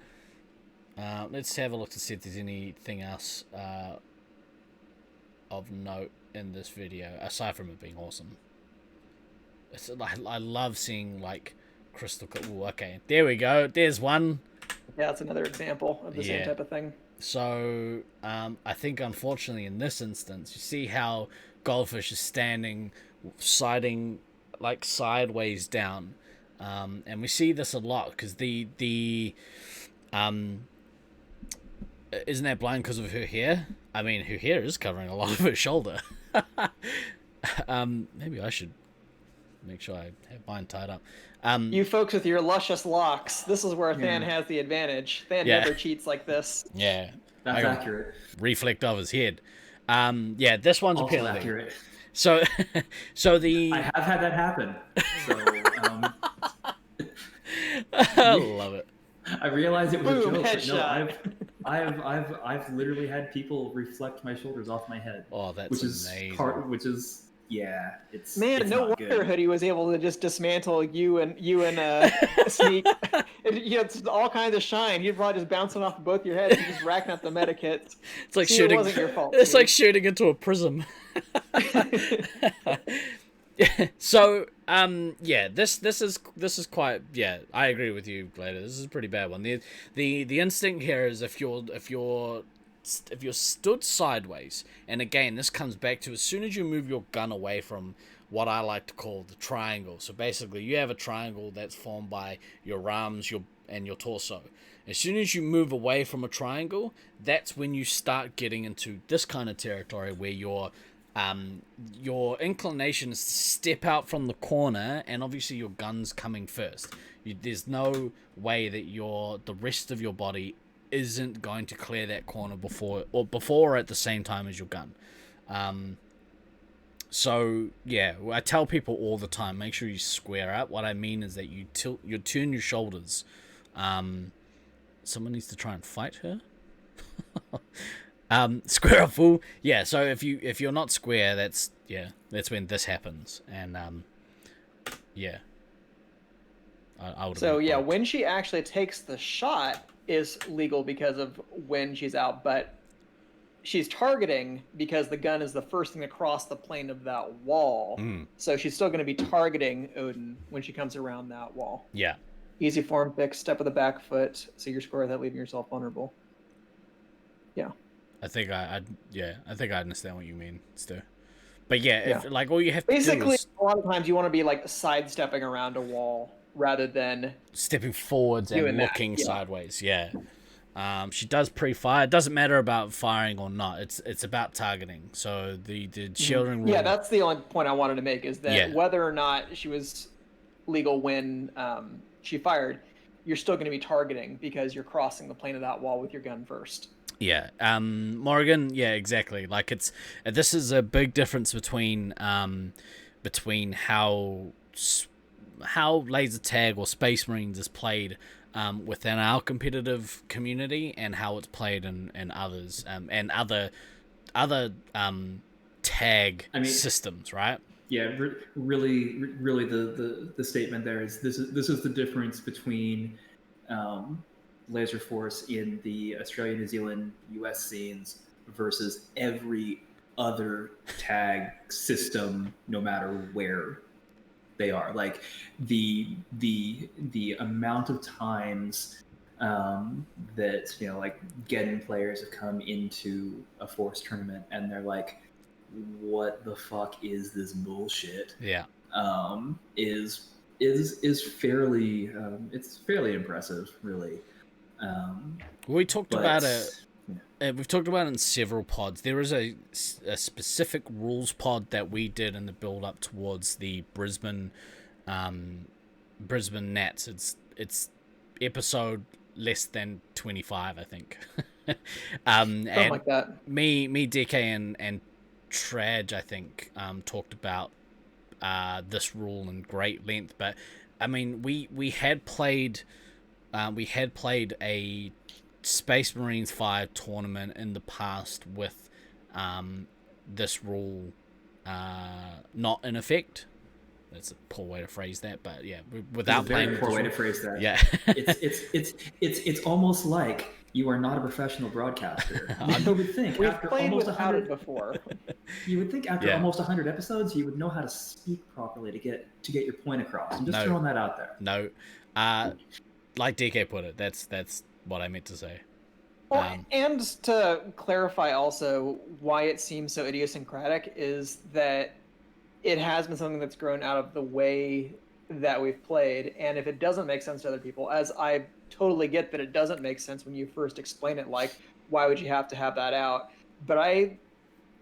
Let's have a look to see if there's anything else of note in this video, aside from it being awesome. I love seeing, like, crystal. Ooh, okay, there we go. There's one. Yeah, that's another example of the same type of thing. So, I think unfortunately in this instance, you see how Goldfish is standing, siding like sideways down, and we see this a lot because the isn't that blind because of her hair? I mean, her hair is covering a lot of her shoulder. Maybe I should make sure I have mine tied up. You folks with your luscious locks, this is where Than has the advantage. Than never cheats like this. Yeah. That's accurate. Reflect off his head. Yeah, this one's also apparently accurate. So, the I have had that happen. So, I love it. I realized it was Boom, a joke, headshot. but no, I've literally had people reflect my shoulders off my head. Oh, that's which is amazing. Yeah, it's Man, it's no not wonder good. Hoodie was able to just dismantle you and Sneak. It's all kinds of shine. He'd probably just bouncing off both your heads and just racking up the medikits. It's like See, shooting. It wasn't your fault. It's Sneak. like shooting into a prism. So, yeah, this is quite, yeah, I agree with you, Glader. This is a pretty bad one. The instinct here is if you're stood sideways, and again, this comes back to as soon as you move your gun away from what I like to call the triangle. So basically, you have a triangle that's formed by your arms, and your torso. As soon as you move away from a triangle, that's when you start getting into this kind of territory where your inclination is to step out from the corner, and obviously your gun's coming first. There's no way that the rest of your body isn't going to clear that corner before or at the same time as your gun. So yeah, I tell people all the time, make sure you square up. What I mean is that you turn your shoulders. Someone needs to try and fight her. Square up, fool. Yeah, so if you're not square, that's when this happens. And yeah. I would. So yeah, when she actually takes the shot is legal because of when she's out, but she's targeting because the gun is the first thing to cross the plane of that wall. So she's still going to be targeting Odin when she comes around that wall. Yeah. Easy form fix, step of the back foot, so you're square without leaving yourself vulnerable. Yeah. I think I understand what you mean, Stu. But yeah, if, like all you have to basically do is a lot of times you want to be like sidestepping around a wall rather than stepping forwards and looking that. Yeah. sideways. Yeah. She does pre-fire. It doesn't matter about firing or not. It's about targeting. So the shielding rule. Yeah, that's the only point I wanted to make is that whether or not she was legal when she fired, you're still going to be targeting because you're crossing the plane of that wall with your gun first. Yeah, Morrigan. Yeah, exactly. Like this is a big difference between how laser tag or Space Marines is played within our competitive community and how it's played in others and other tag systems, right? Yeah, really, the statement there is this is the difference between Laser Force in the Australia, New Zealand, US scenes versus every other tag system, no matter where they are. Like the amount of times that like Geddon players have come into a Force tournament and they're like, "What the fuck is this bullshit?" Yeah, is fairly it's fairly impressive, really. We talked about it. We've talked about it in several pods. There is a specific rules pod that we did in the build up towards the Brisbane Nats. It's episode less than 25, I think. Something like that. Me, DK, and Traj, I think, talked about this rule in great length. But I mean, we had played a Space Marines 5 tournament in the past with this rule not in effect. That's a poor way to phrase that, but yeah, without playing. Poor way to phrase that. Yeah, it's almost like You are not a professional broadcaster. You would think We've after played almost without 100 it before. You would think after Yeah. almost 100 episodes, you would know how to speak properly to get your point across. I'm just No. throwing that out there. No. Like DK put it, that's what I meant to say. Well, and to clarify also why it seems so idiosyncratic is that it has been something that's grown out of the way that we've played. And if it doesn't make sense to other people, as I totally get that it doesn't make sense when you first explain it, like, why would you have to have that out? But I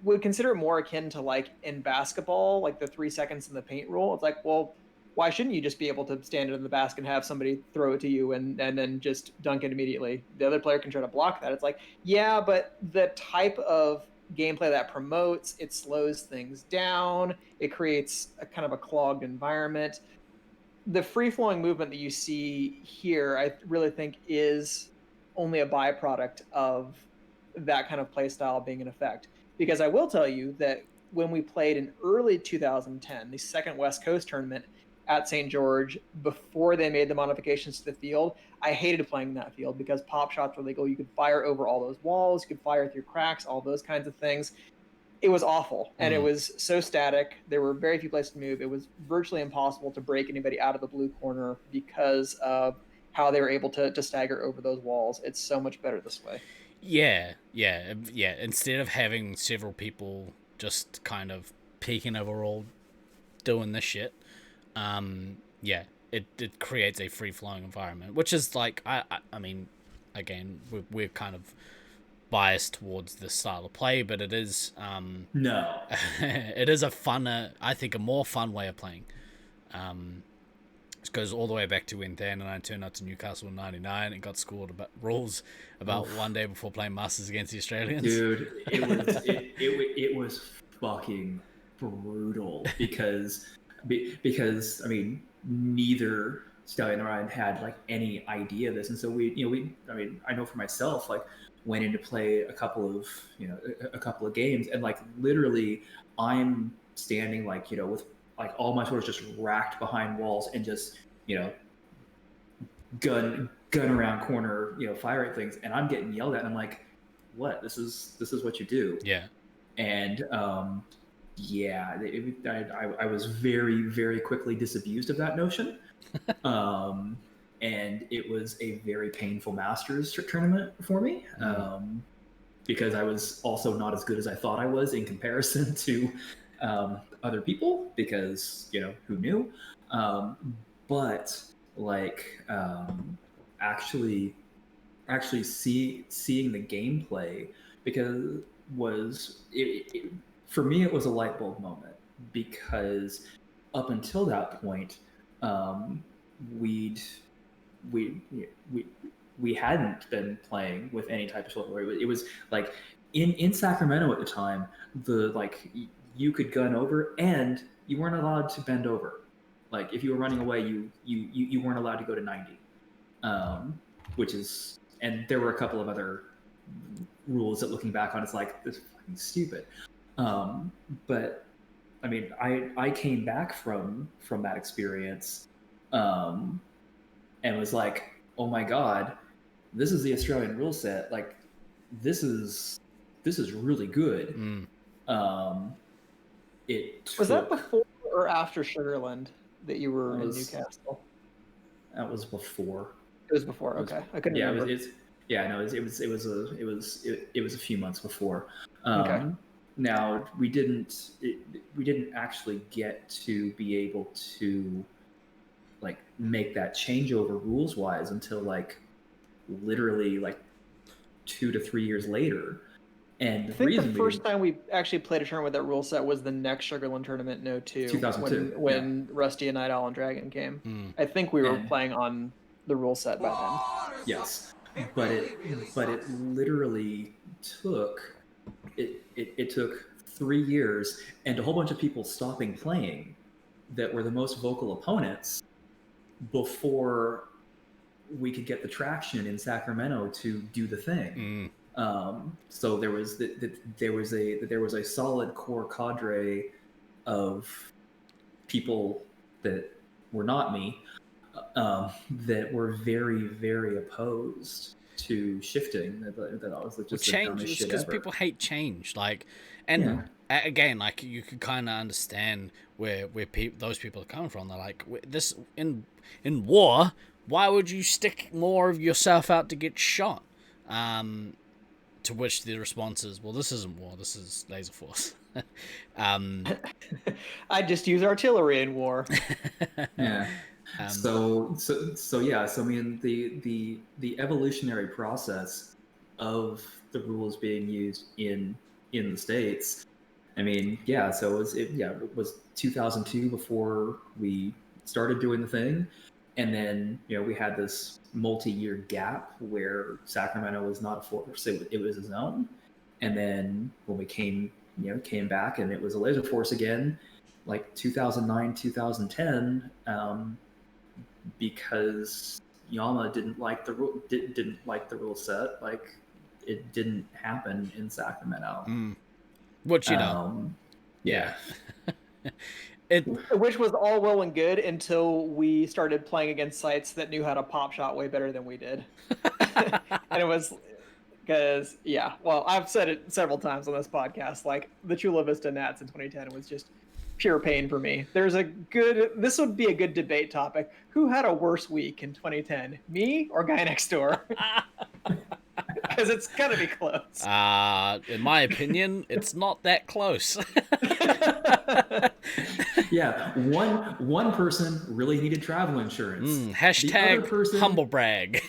would consider it more akin to like in basketball, like the 3 seconds in the paint rule. It's like, well, why shouldn't you just be able to stand in the basket and have somebody throw it to you and then just dunk it immediately? The other player can try to block that. It's like, yeah, but the type of gameplay that promotes, it slows things down, it creates a kind of a clogged environment. The free-flowing movement that you see here, I really think is only a byproduct of that kind of play style being in effect. Because I will tell you that when we played in early 2010, the second West Coast tournament at St. George, before they made the modifications to the field, I hated playing that field because pop shots were legal. You could fire over all those walls, you could fire through cracks, all those kinds of things. It was awful, and it was so static. There were very few places to move. It was virtually impossible to break anybody out of the blue corner because of how they were able to stagger over those walls. It's so much better this way. Yeah. Instead of having several people just kind of peeking over all doing this shit, it creates a free flowing environment, which is like I mean, again, we're kind of biased towards this style of play, but it is No. it is I think a more fun way of playing. It goes all the way back to when Dan and I turned up to Newcastle in '99 and got scored about rules about one day before playing Masters against the Australians. Dude, it was fucking brutal because I mean, neither Stallion or I had like any idea of this, and so I know for myself, like, went in to play a couple of games, and like literally I'm standing like, with like all my shoulders just racked behind walls and just, gun around corner, fire at things, and I'm getting yelled at, and I'm like, what? This is what you do. Yeah. And I was very, very quickly disabused of that notion. And it was a very painful Masters tournament for me, because I was also not as good as I thought I was in comparison to other people, because, who knew? But like, actually seeing the gameplay, because for me it was a light bulb moment, because up until that point, we hadn't been playing with any type of shoulder. It was like in Sacramento at the time, you could gun over and you weren't allowed to bend over. Like if you were running away, you weren't allowed to go to 90, which is, and there were a couple of other rules that, looking back on, it's like, this is fucking stupid. But I mean, I came back from that experience, and was like, oh my god, this is the Australian rule set. Like, this is really good. Was that before or after Sugarland that you were in Newcastle? That was before. It was before. Okay, I couldn't remember. It was a few months before. Okay. Now we didn't actually get to be able to like make that changeover rules wise until like literally like 2 to 3 years later. And I think the first time we actually played a tournament with that rule set was the next Sugarland tournament in 2002, when Rusty and Night Owl and Dragon came. I think we were playing on the rule set by then. Yes, but it literally took it took 3 years and a whole bunch of people stopping playing that were the most vocal opponents before we could get the traction in Sacramento to do the thing. So there was a solid core cadre of people that were not me, that were very, very opposed to shifting. That was just the change dumbest is shit because ever. people hate change. Like, and again, like you could kind of understand where those people are coming from. They're like, this in war, why would you stick more of yourself out to get shot? To which the response is, well, this isn't war. This is laser force. I just use artillery in war. Yeah. So yeah. So I mean, the evolutionary process of the rules being used in the States. I mean, yeah. So it was 2002 before we started doing the thing, and then we had this multi-year gap where Sacramento was not a force; it was a zone. And then when we came back, and it was a laser force again, like 2009, 2010, because Yama didn't like the didn't like the rule set. Like, it didn't happen in Sacramento. Which yeah. Which was all well and good until we started playing against sites that knew how to pop shot way better than we did. And it was because, well, I've said it several times on this podcast, like the Chula Vista Nats in 2010 was just pure pain for me. This would be a good debate topic. Who had a worse week in 2010, me or Guy Next Door? Because it's gotta be close. In my opinion, it's not that close. Yeah, one person really needed travel insurance. Hashtag humble brag.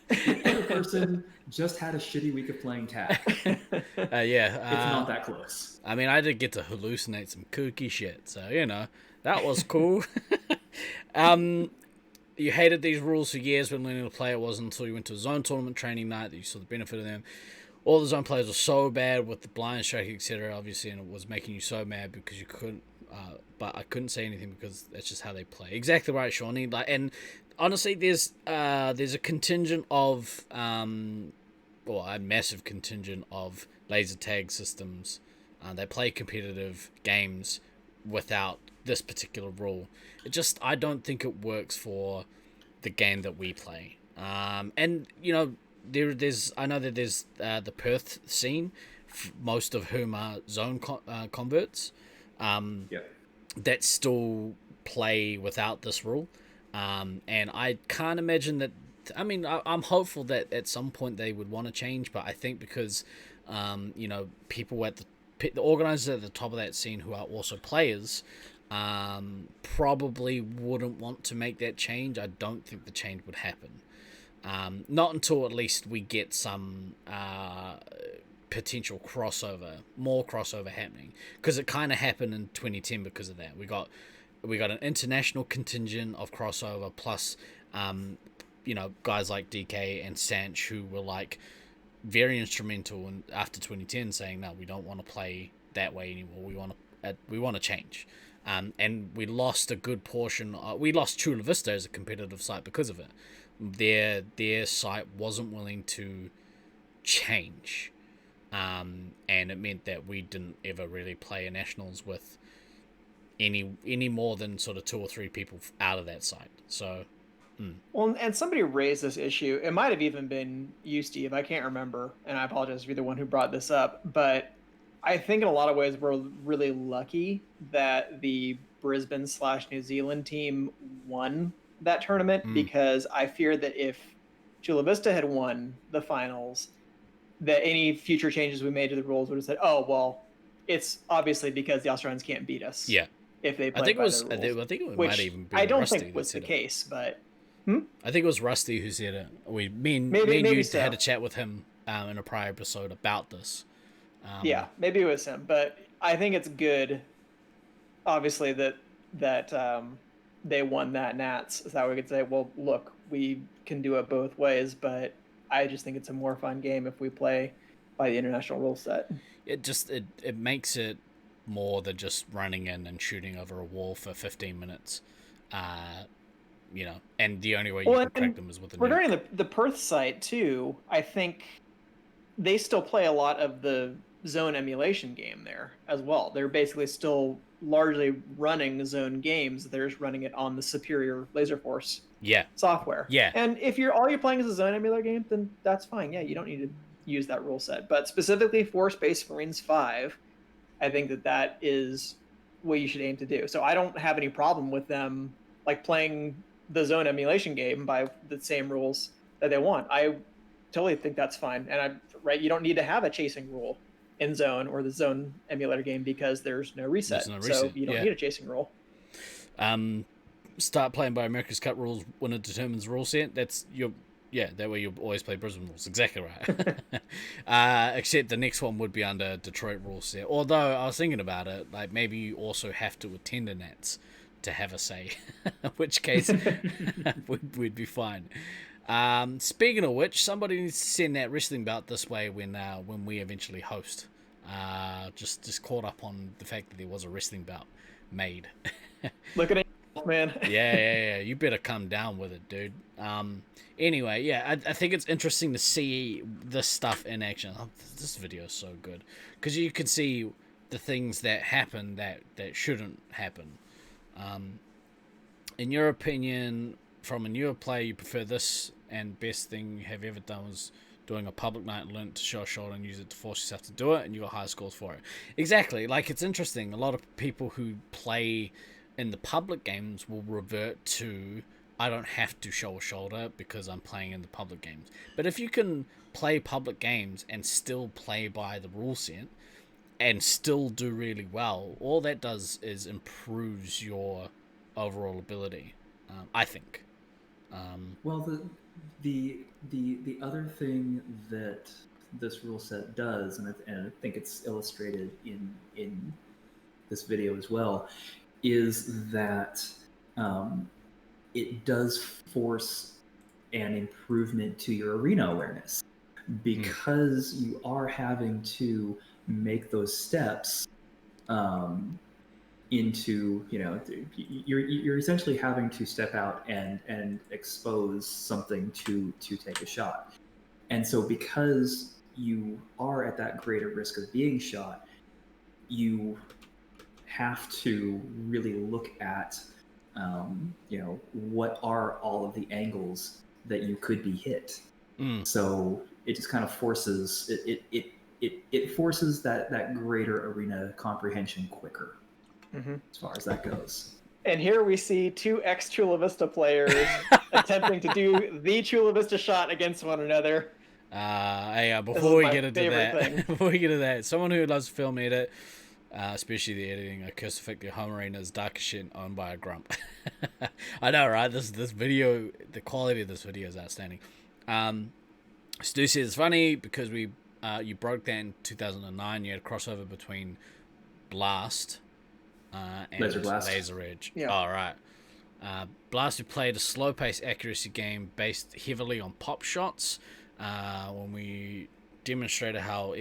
The other person just had a shitty week of playing tag. It's not that close. I mean, I did get to hallucinate some kooky shit, so that was cool. You hated these rules for years, but learning to play it wasn't until you went to a zone tournament training night that you saw the benefit of them. All the zone players were so bad with the blind strike, etc., obviously, and it was making you so mad because you couldn't. But I couldn't say anything because that's just how they play. Exactly right, Shawnee. And honestly, there's a contingent of a massive contingent of laser tag systems that play competitive games without this particular rule. I don't think it works for the game that we play. And there's I know that there's the Perth scene, most of whom are zone converts. That still play without this rule. And I can't imagine that. I mean, I'm hopeful that at some point they would want to change, but I think because, people at the organizers at the top of that scene who are also players, probably wouldn't want to make that change. I don't think the change would happen. Not until at least we get some potential more crossover happening, because it kind of happened in 2010 because of that. We got an international contingent of crossover plus guys like DK and Sanch who were like very instrumental after 2010 saying, no, we don't want to play that way anymore, we want to change. And we lost a good portion. We lost Chula Vista as a competitive site because of it. Their site wasn't willing to change. And it meant that we didn't ever really play a nationals with any more than sort of 2 or 3 people out of that site. So, Well, and somebody raised this issue. It might have even been you, Steve. I can't remember, and I apologize if you're the one who brought this up. But I think in a lot of ways we're really lucky that the Brisbane/New Zealand team won that tournament, because I fear that if Chula Vista had won the finals, that any future changes we made to the rules would have said, "Oh, well, it's obviously because the Australians can't beat us." Yeah. If they I play think by it was. their rules. I think it Which might even be I don't Rusty think was the that said it. case, but I think it was Rusty who said it. Me and you so. had a chat with him in a prior episode about this. Yeah, maybe it was him, but I think it's good, obviously, that they won that Nats. So that we could say, well, look, we can do it both ways, but I just think it's a more fun game if we play by the international rule set. It makes it more than just running in and shooting over a wall for 15 minutes. And the only way you can track them is with a nuke. Regarding the Perth site too, I think they still play a lot of the zone emulation game there as well. They're basically still largely running zone games. They're just running it on the superior Laser Force software. Yeah. And if all you're playing is a zone emulator game, then that's fine. Yeah, you don't need to use that rule set. But specifically for Space Marines 5, I think that is what you should aim to do. So I don't have any problem with them like playing the zone emulation game by the same rules that they want. I totally think that's fine. And you don't need to have a chasing rule in zone or the zone emulator game because there's no reset. So you don't need a chasing rule. Start playing by America's Cup rules when it determines rule set. That way you'll always play Brisbane rules. Exactly right. Except the next one would be under Detroit rule set. Although I was thinking about it, like maybe you also have to attend a Nats to have a say, in which case we'd be fine. Speaking of which, somebody needs to send that wrestling belt this way when we eventually host. Just caught up on the fact that there was a wrestling belt made. Look at it, man. yeah. You better come down with it, dude. Anyway, yeah, I think it's interesting to see this stuff in action. Oh, this video is so good because you can see the things that happen that shouldn't happen. In your opinion, from a newer player, you prefer this, and best thing you have ever done was doing a public night, learn to show a shoulder and use it to force yourself to do it, and you got high scores for it. Exactly. Like, it's interesting. A lot of people who play in the public games will revert to, I don't have to show a shoulder because I'm playing in the public games. But if you can play public games and still play by the rule set and still do really well, all that does is improves your overall ability, I think. Well, the other thing that this rule set does, and I think it's illustrated in this video as well, is that it does force an improvement to your arena awareness because you are having to make those steps into, you're essentially having to step out and expose something to take a shot. And so because you are at that greater risk of being shot, you have to really look at what are all of the angles that you could be hit. So it just kind of forces it forces that greater arena comprehension quicker. As far as that goes. And here we see two ex-Chula Vista players attempting to do the Chula Vista shot against one another. Before we get into that, someone who loves film edit, especially the editing, a curse effect, the home arena is dark as shit, owned by a grump. I know, right? This video, the quality of this video is outstanding. Stu says it's funny because you broke that in 2009. You had a crossover between Blast and Laser Edge. Yeah. All right. Blast, who played a slow-paced accuracy game based heavily on pop shots. When we demonstrated how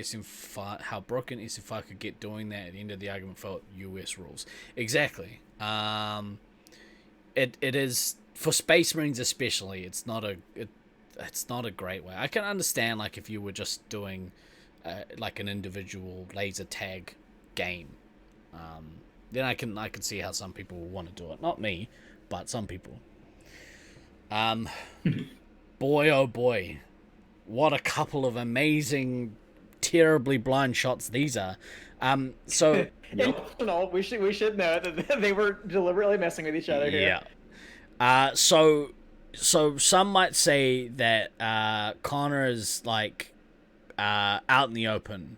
broken SM5 could get doing that at the end of the argument for US rules. Exactly. It is for Space Marines especially. It's not a great way. I can understand like if you were just doing like an individual laser tag game. Then I can see how some people will want to do it. Not me, but some people. Boy, oh boy. What a couple of amazing, terribly blind shots these are. So we should know that they were deliberately messing with each other here. Yeah. So some might say that Connor is like out in the open.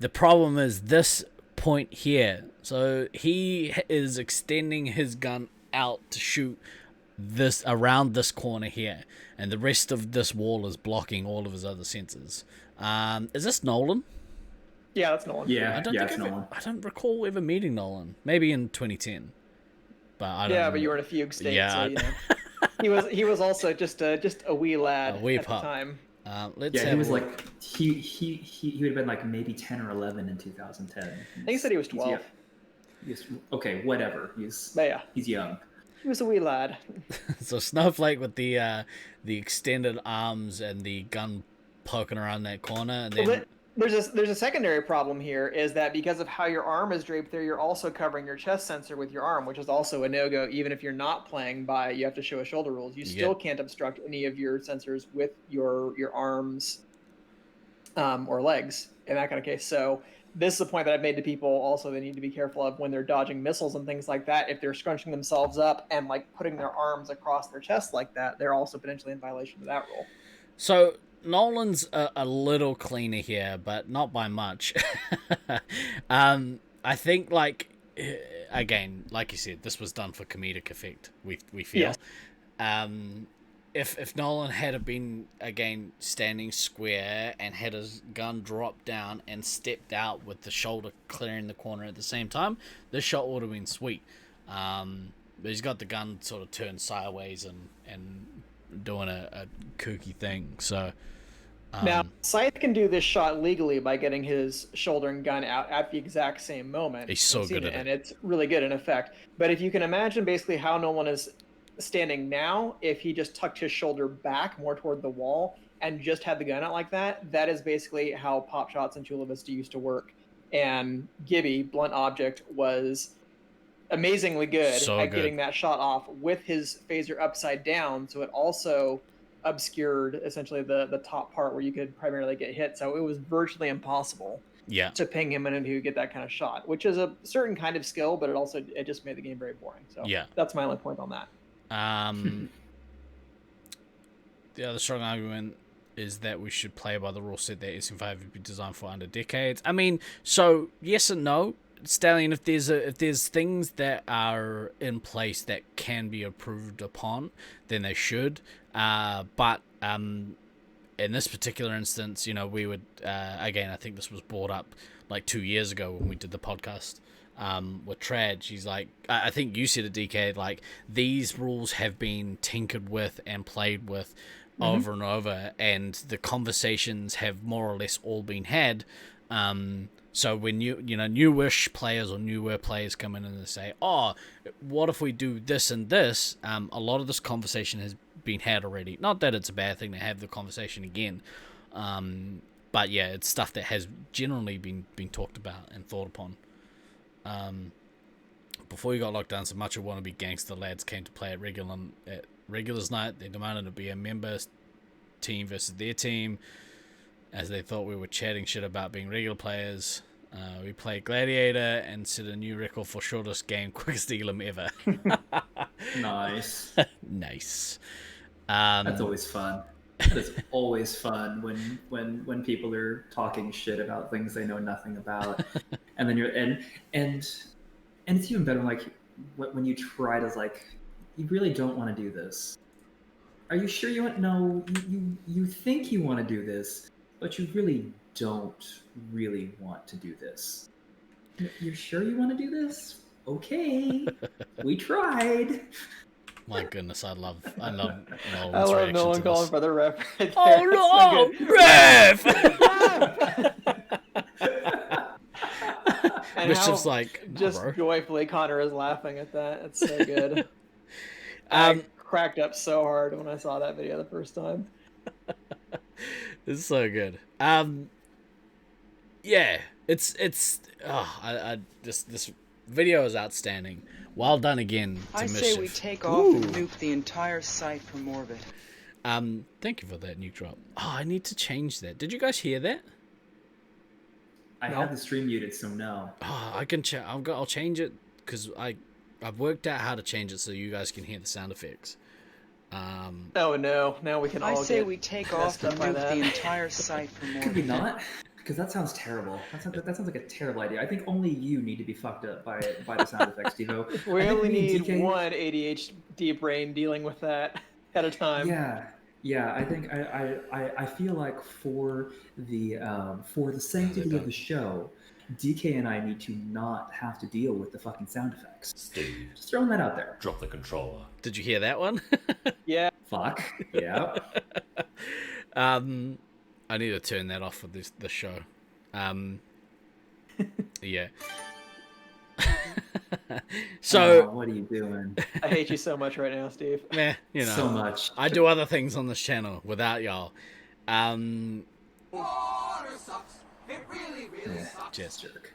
The problem is this point here. So he is extending his gun out to shoot this around this corner here, and the rest of this wall is blocking all of his other sensors. Is this Nolan? Yeah, that's Nolan. Yeah, it's Nolan. I don't recall ever meeting Nolan. Maybe in 2010, but I don't know. But you were in a fugue state. Yeah, so, he was also just a wee lad a wee at pup. the time. He was like he would have been like maybe 10 or 11 in 2010. I think he said he was 12. Okay, whatever. He's young. He was a wee lad. So Snowflake with the extended arms and the gun poking around that corner, and then There's a secondary problem here, is that because of how your arm is draped there, you're also covering your chest sensor with your arm, which is also a no-go. Even if you're not playing by you have to show a shoulder rules, you still can't obstruct any of your sensors with your arms or legs in that kind of case. So this is a point that I've made to people also they need to be careful of when they're dodging missiles and things like that. If they're scrunching themselves up and like putting their arms across their chest like that, they're also potentially in violation of that rule. So Nolan's a little cleaner here, but not by much. I think, like, again, like you said, this was done for comedic effect, we feel. Yeah. If Nolan had been, again, standing square and had his gun dropped down and stepped out with the shoulder clearing the corner at the same time, this shot would have been sweet. But he's got the gun sort of turned sideways and doing a kooky thing. So now Scythe can do this shot legally by getting his shoulder and gun out at the exact same moment. He's so good at it, and it's really good in effect. But if you can imagine basically how Nolan is standing now, if he just tucked his shoulder back more toward the wall and just had the gun out like that, that is basically how pop shots in Chula Vista used to work. And Gibby, blunt object, was amazingly good at getting that shot off with his phaser upside down, so it also obscured essentially the top part where you could primarily get hit. So it was virtually impossible to ping him and he would get that kind of shot, which is a certain kind of skill, but it just made the game very boring. So that's my only point on that. The other strong argument is that we should play by the rule set that SM5 would be designed for under decades. I mean, so yes and no. Stallion, if there's things that are in place that can be improved upon, then they should. But in this particular instance, you know, we would again, I think this was brought up like 2 years ago when we did the podcast with Trad. She's like, I think you said it, DK, like these rules have been tinkered with and played with over and over, and the conversations have more or less all been had. So when newish players or newer players come in and they say, oh, what if we do this and this? A lot of this conversation has been had already. Not that it's a bad thing to have the conversation again. But yeah, it's stuff that has generally been talked about and thought upon. Before you got locked down, so much of wannabe gangster lads came to play at Regulars Night. They demanded to be a member team versus their team, as they thought we were chatting shit about being regular players. We played Gladiator and set a new record for shortest game, quickest elim ever. Nice. Nice. That's always fun. It's always fun when people are talking shit about things they know nothing about, and then and it's even better like when you try to like, you really don't want to do this. Are you sure you want? No, you think you want to do this, but you really don't really want to do this. You're sure you want to do this? Okay, we tried. My goodness, I love Nolan's I love reaction Nolan to calling this. for the ref right there. Oh no, ref! And Mischief's how like, no, just bro. joyfully Connor is laughing at that. It's so good. I cracked up so hard when I saw that video the first time. It's so good. Yeah, it's this video is outstanding. Well done again to I Mischief. say we take off and nuke the entire site from orbit. Thank you for that nuke drop. Oh, I need to change that. Did you guys hear that? I have the stream muted, so no. Oh, I can I'll change it because I've worked out how to change it so you guys can hear the sound effects. Oh no! Now we can all. I say we take off and nuke the entire site from orbit. Could we not? Because that sounds terrible. That sounds like a terrible idea. I think only you need to be fucked up by the sound effects, Devo. We only need one ADHD brain dealing with that at a time. Yeah. I think I feel like for the sanctity of the show, DK and I need to not have to deal with the fucking sound effects. Steve, just throwing that out there. Drop the controller. Did you hear that one? Yeah. Fuck. Yeah. I need to turn that off for this show. Yeah. So what are you doing? I hate you so much right now, Steve. Meh, you know. So much. I do other things on this channel without y'all. Water sucks. Cheers. Jerk.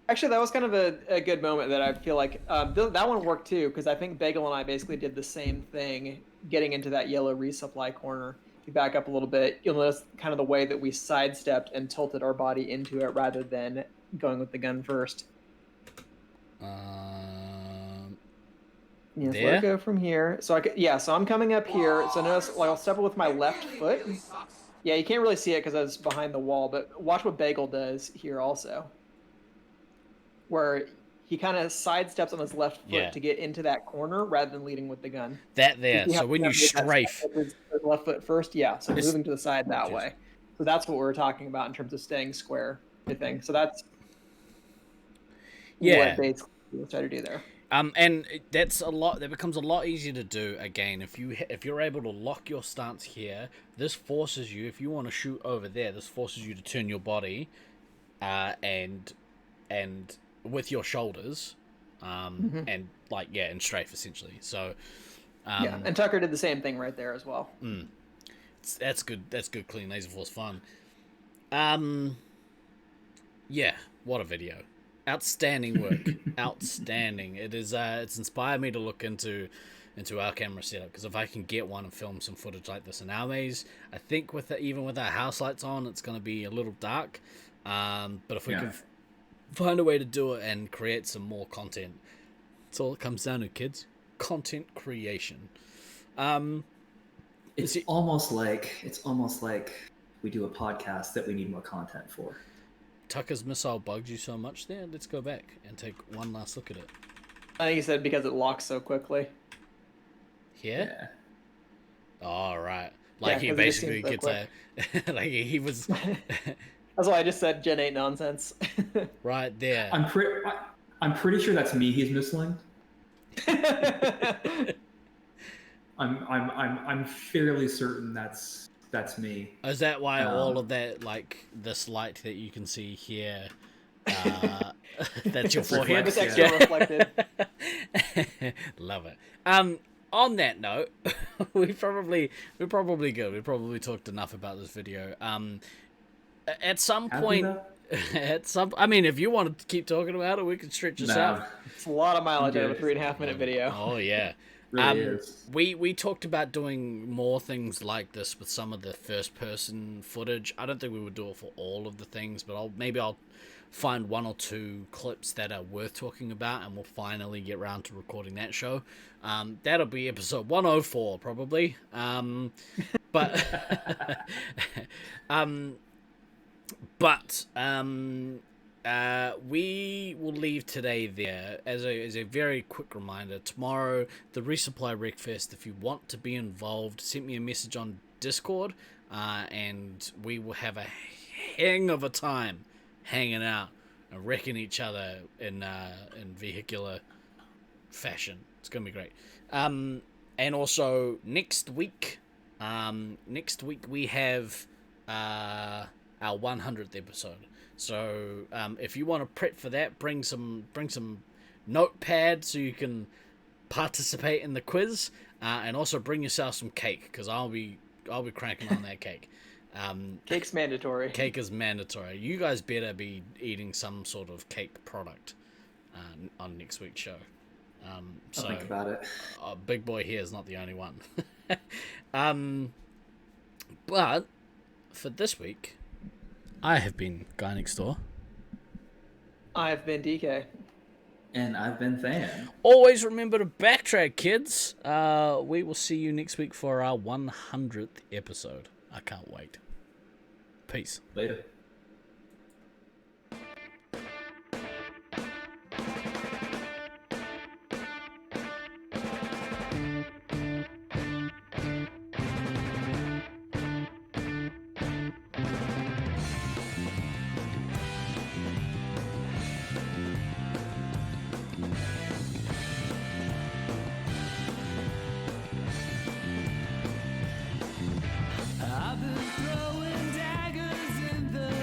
Actually, that was kind of a good moment that I feel like that one worked too, because I think Bagel and I basically did the same thing getting into that yellow resupply corner. If you back up a little bit, you'll notice kind of the way that we sidestepped and tilted our body into it rather than going with the gun first. Yes, let there? it go from here. So so I'm coming up here. So notice, like, I'll step with my left foot. Yeah, you can't really see it because I was behind the wall, but watch what Bagel does here also. Where he kind of sidesteps on his left foot to get into that corner rather than leading with the gun. That there. So when you strafe, his left foot first, so moving to the side that way. So that's what we're talking about in terms of staying square, I think. So that's what basically we'll try to do there. And that's a lot. That becomes a lot easier to do again if you're able to lock your stance here. This forces you, if you want to shoot over there, this forces you to turn your body, and with your shoulders, and and strafe essentially. So, and Tucker did the same thing right there as well. That's good. That's good. Clean laser force fun. What a video. Outstanding work. Outstanding. It is. It's inspired me to look into our camera setup, because if I can get one and film some footage like this in our maze, I think even with our house lights on, it's going to be a little dark. But if we can find a way to do it and create some more content, that's all it comes down to, kids. Content creation. It's almost like we do a podcast that we need more content for. Tucker's missile bugged you so much there. Let's go back and take one last look at it. I think he said because it locks so quickly. Here? Yeah. All right. Like he basically gets like he was. That's why I just said Gen 8 nonsense. Right there. I'm pretty sure that's me he's missiling. I'm fairly certain that's me. Is that why all of that, like this light that you can see here, that's your forehead? It's extra reflected. Love it. On that note, we're probably good. We probably talked enough about this video. At some point, I mean, if you want to keep talking about it, we can stretch this out. It's a lot of mileage out of a 3.5 minute video. Oh yeah. Really is. We talked about doing more things like this with some of the first person footage. I don't think we would do it for all of the things, but maybe I'll find one or two clips that are worth talking about, and we'll finally get around to recording that show. That'll be episode 104 probably. We will leave today there. As a very quick reminder, tomorrow, the Resupply Wreckfest. If you want to be involved, send me a message on Discord, and we will have a hang of a time hanging out and wrecking each other in vehicular fashion. It's gonna be great. And also next week we have our 100th episode. So if you want to prep for that, bring some notepad so you can participate in the quiz, and also bring yourself some cake, because I'll be cranking on that cake. Cake's mandatory. Cake is mandatory. You guys better be eating some sort of cake product on next week's show. I'll think about it. Big boy here is not the only one. But for this week, I have been Guy Next Door. I've been DK. And I've been Than. Always remember to backtrack, kids. We will see you next week for our 100th episode. I can't wait. Peace. Later. I've been throwing daggers in the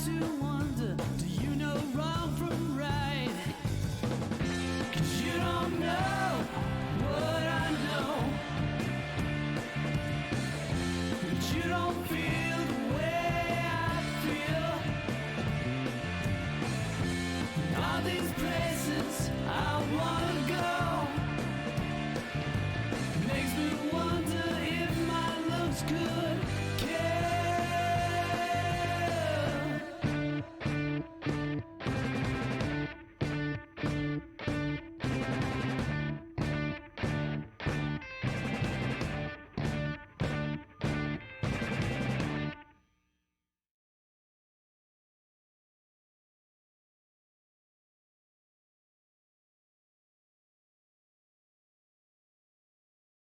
to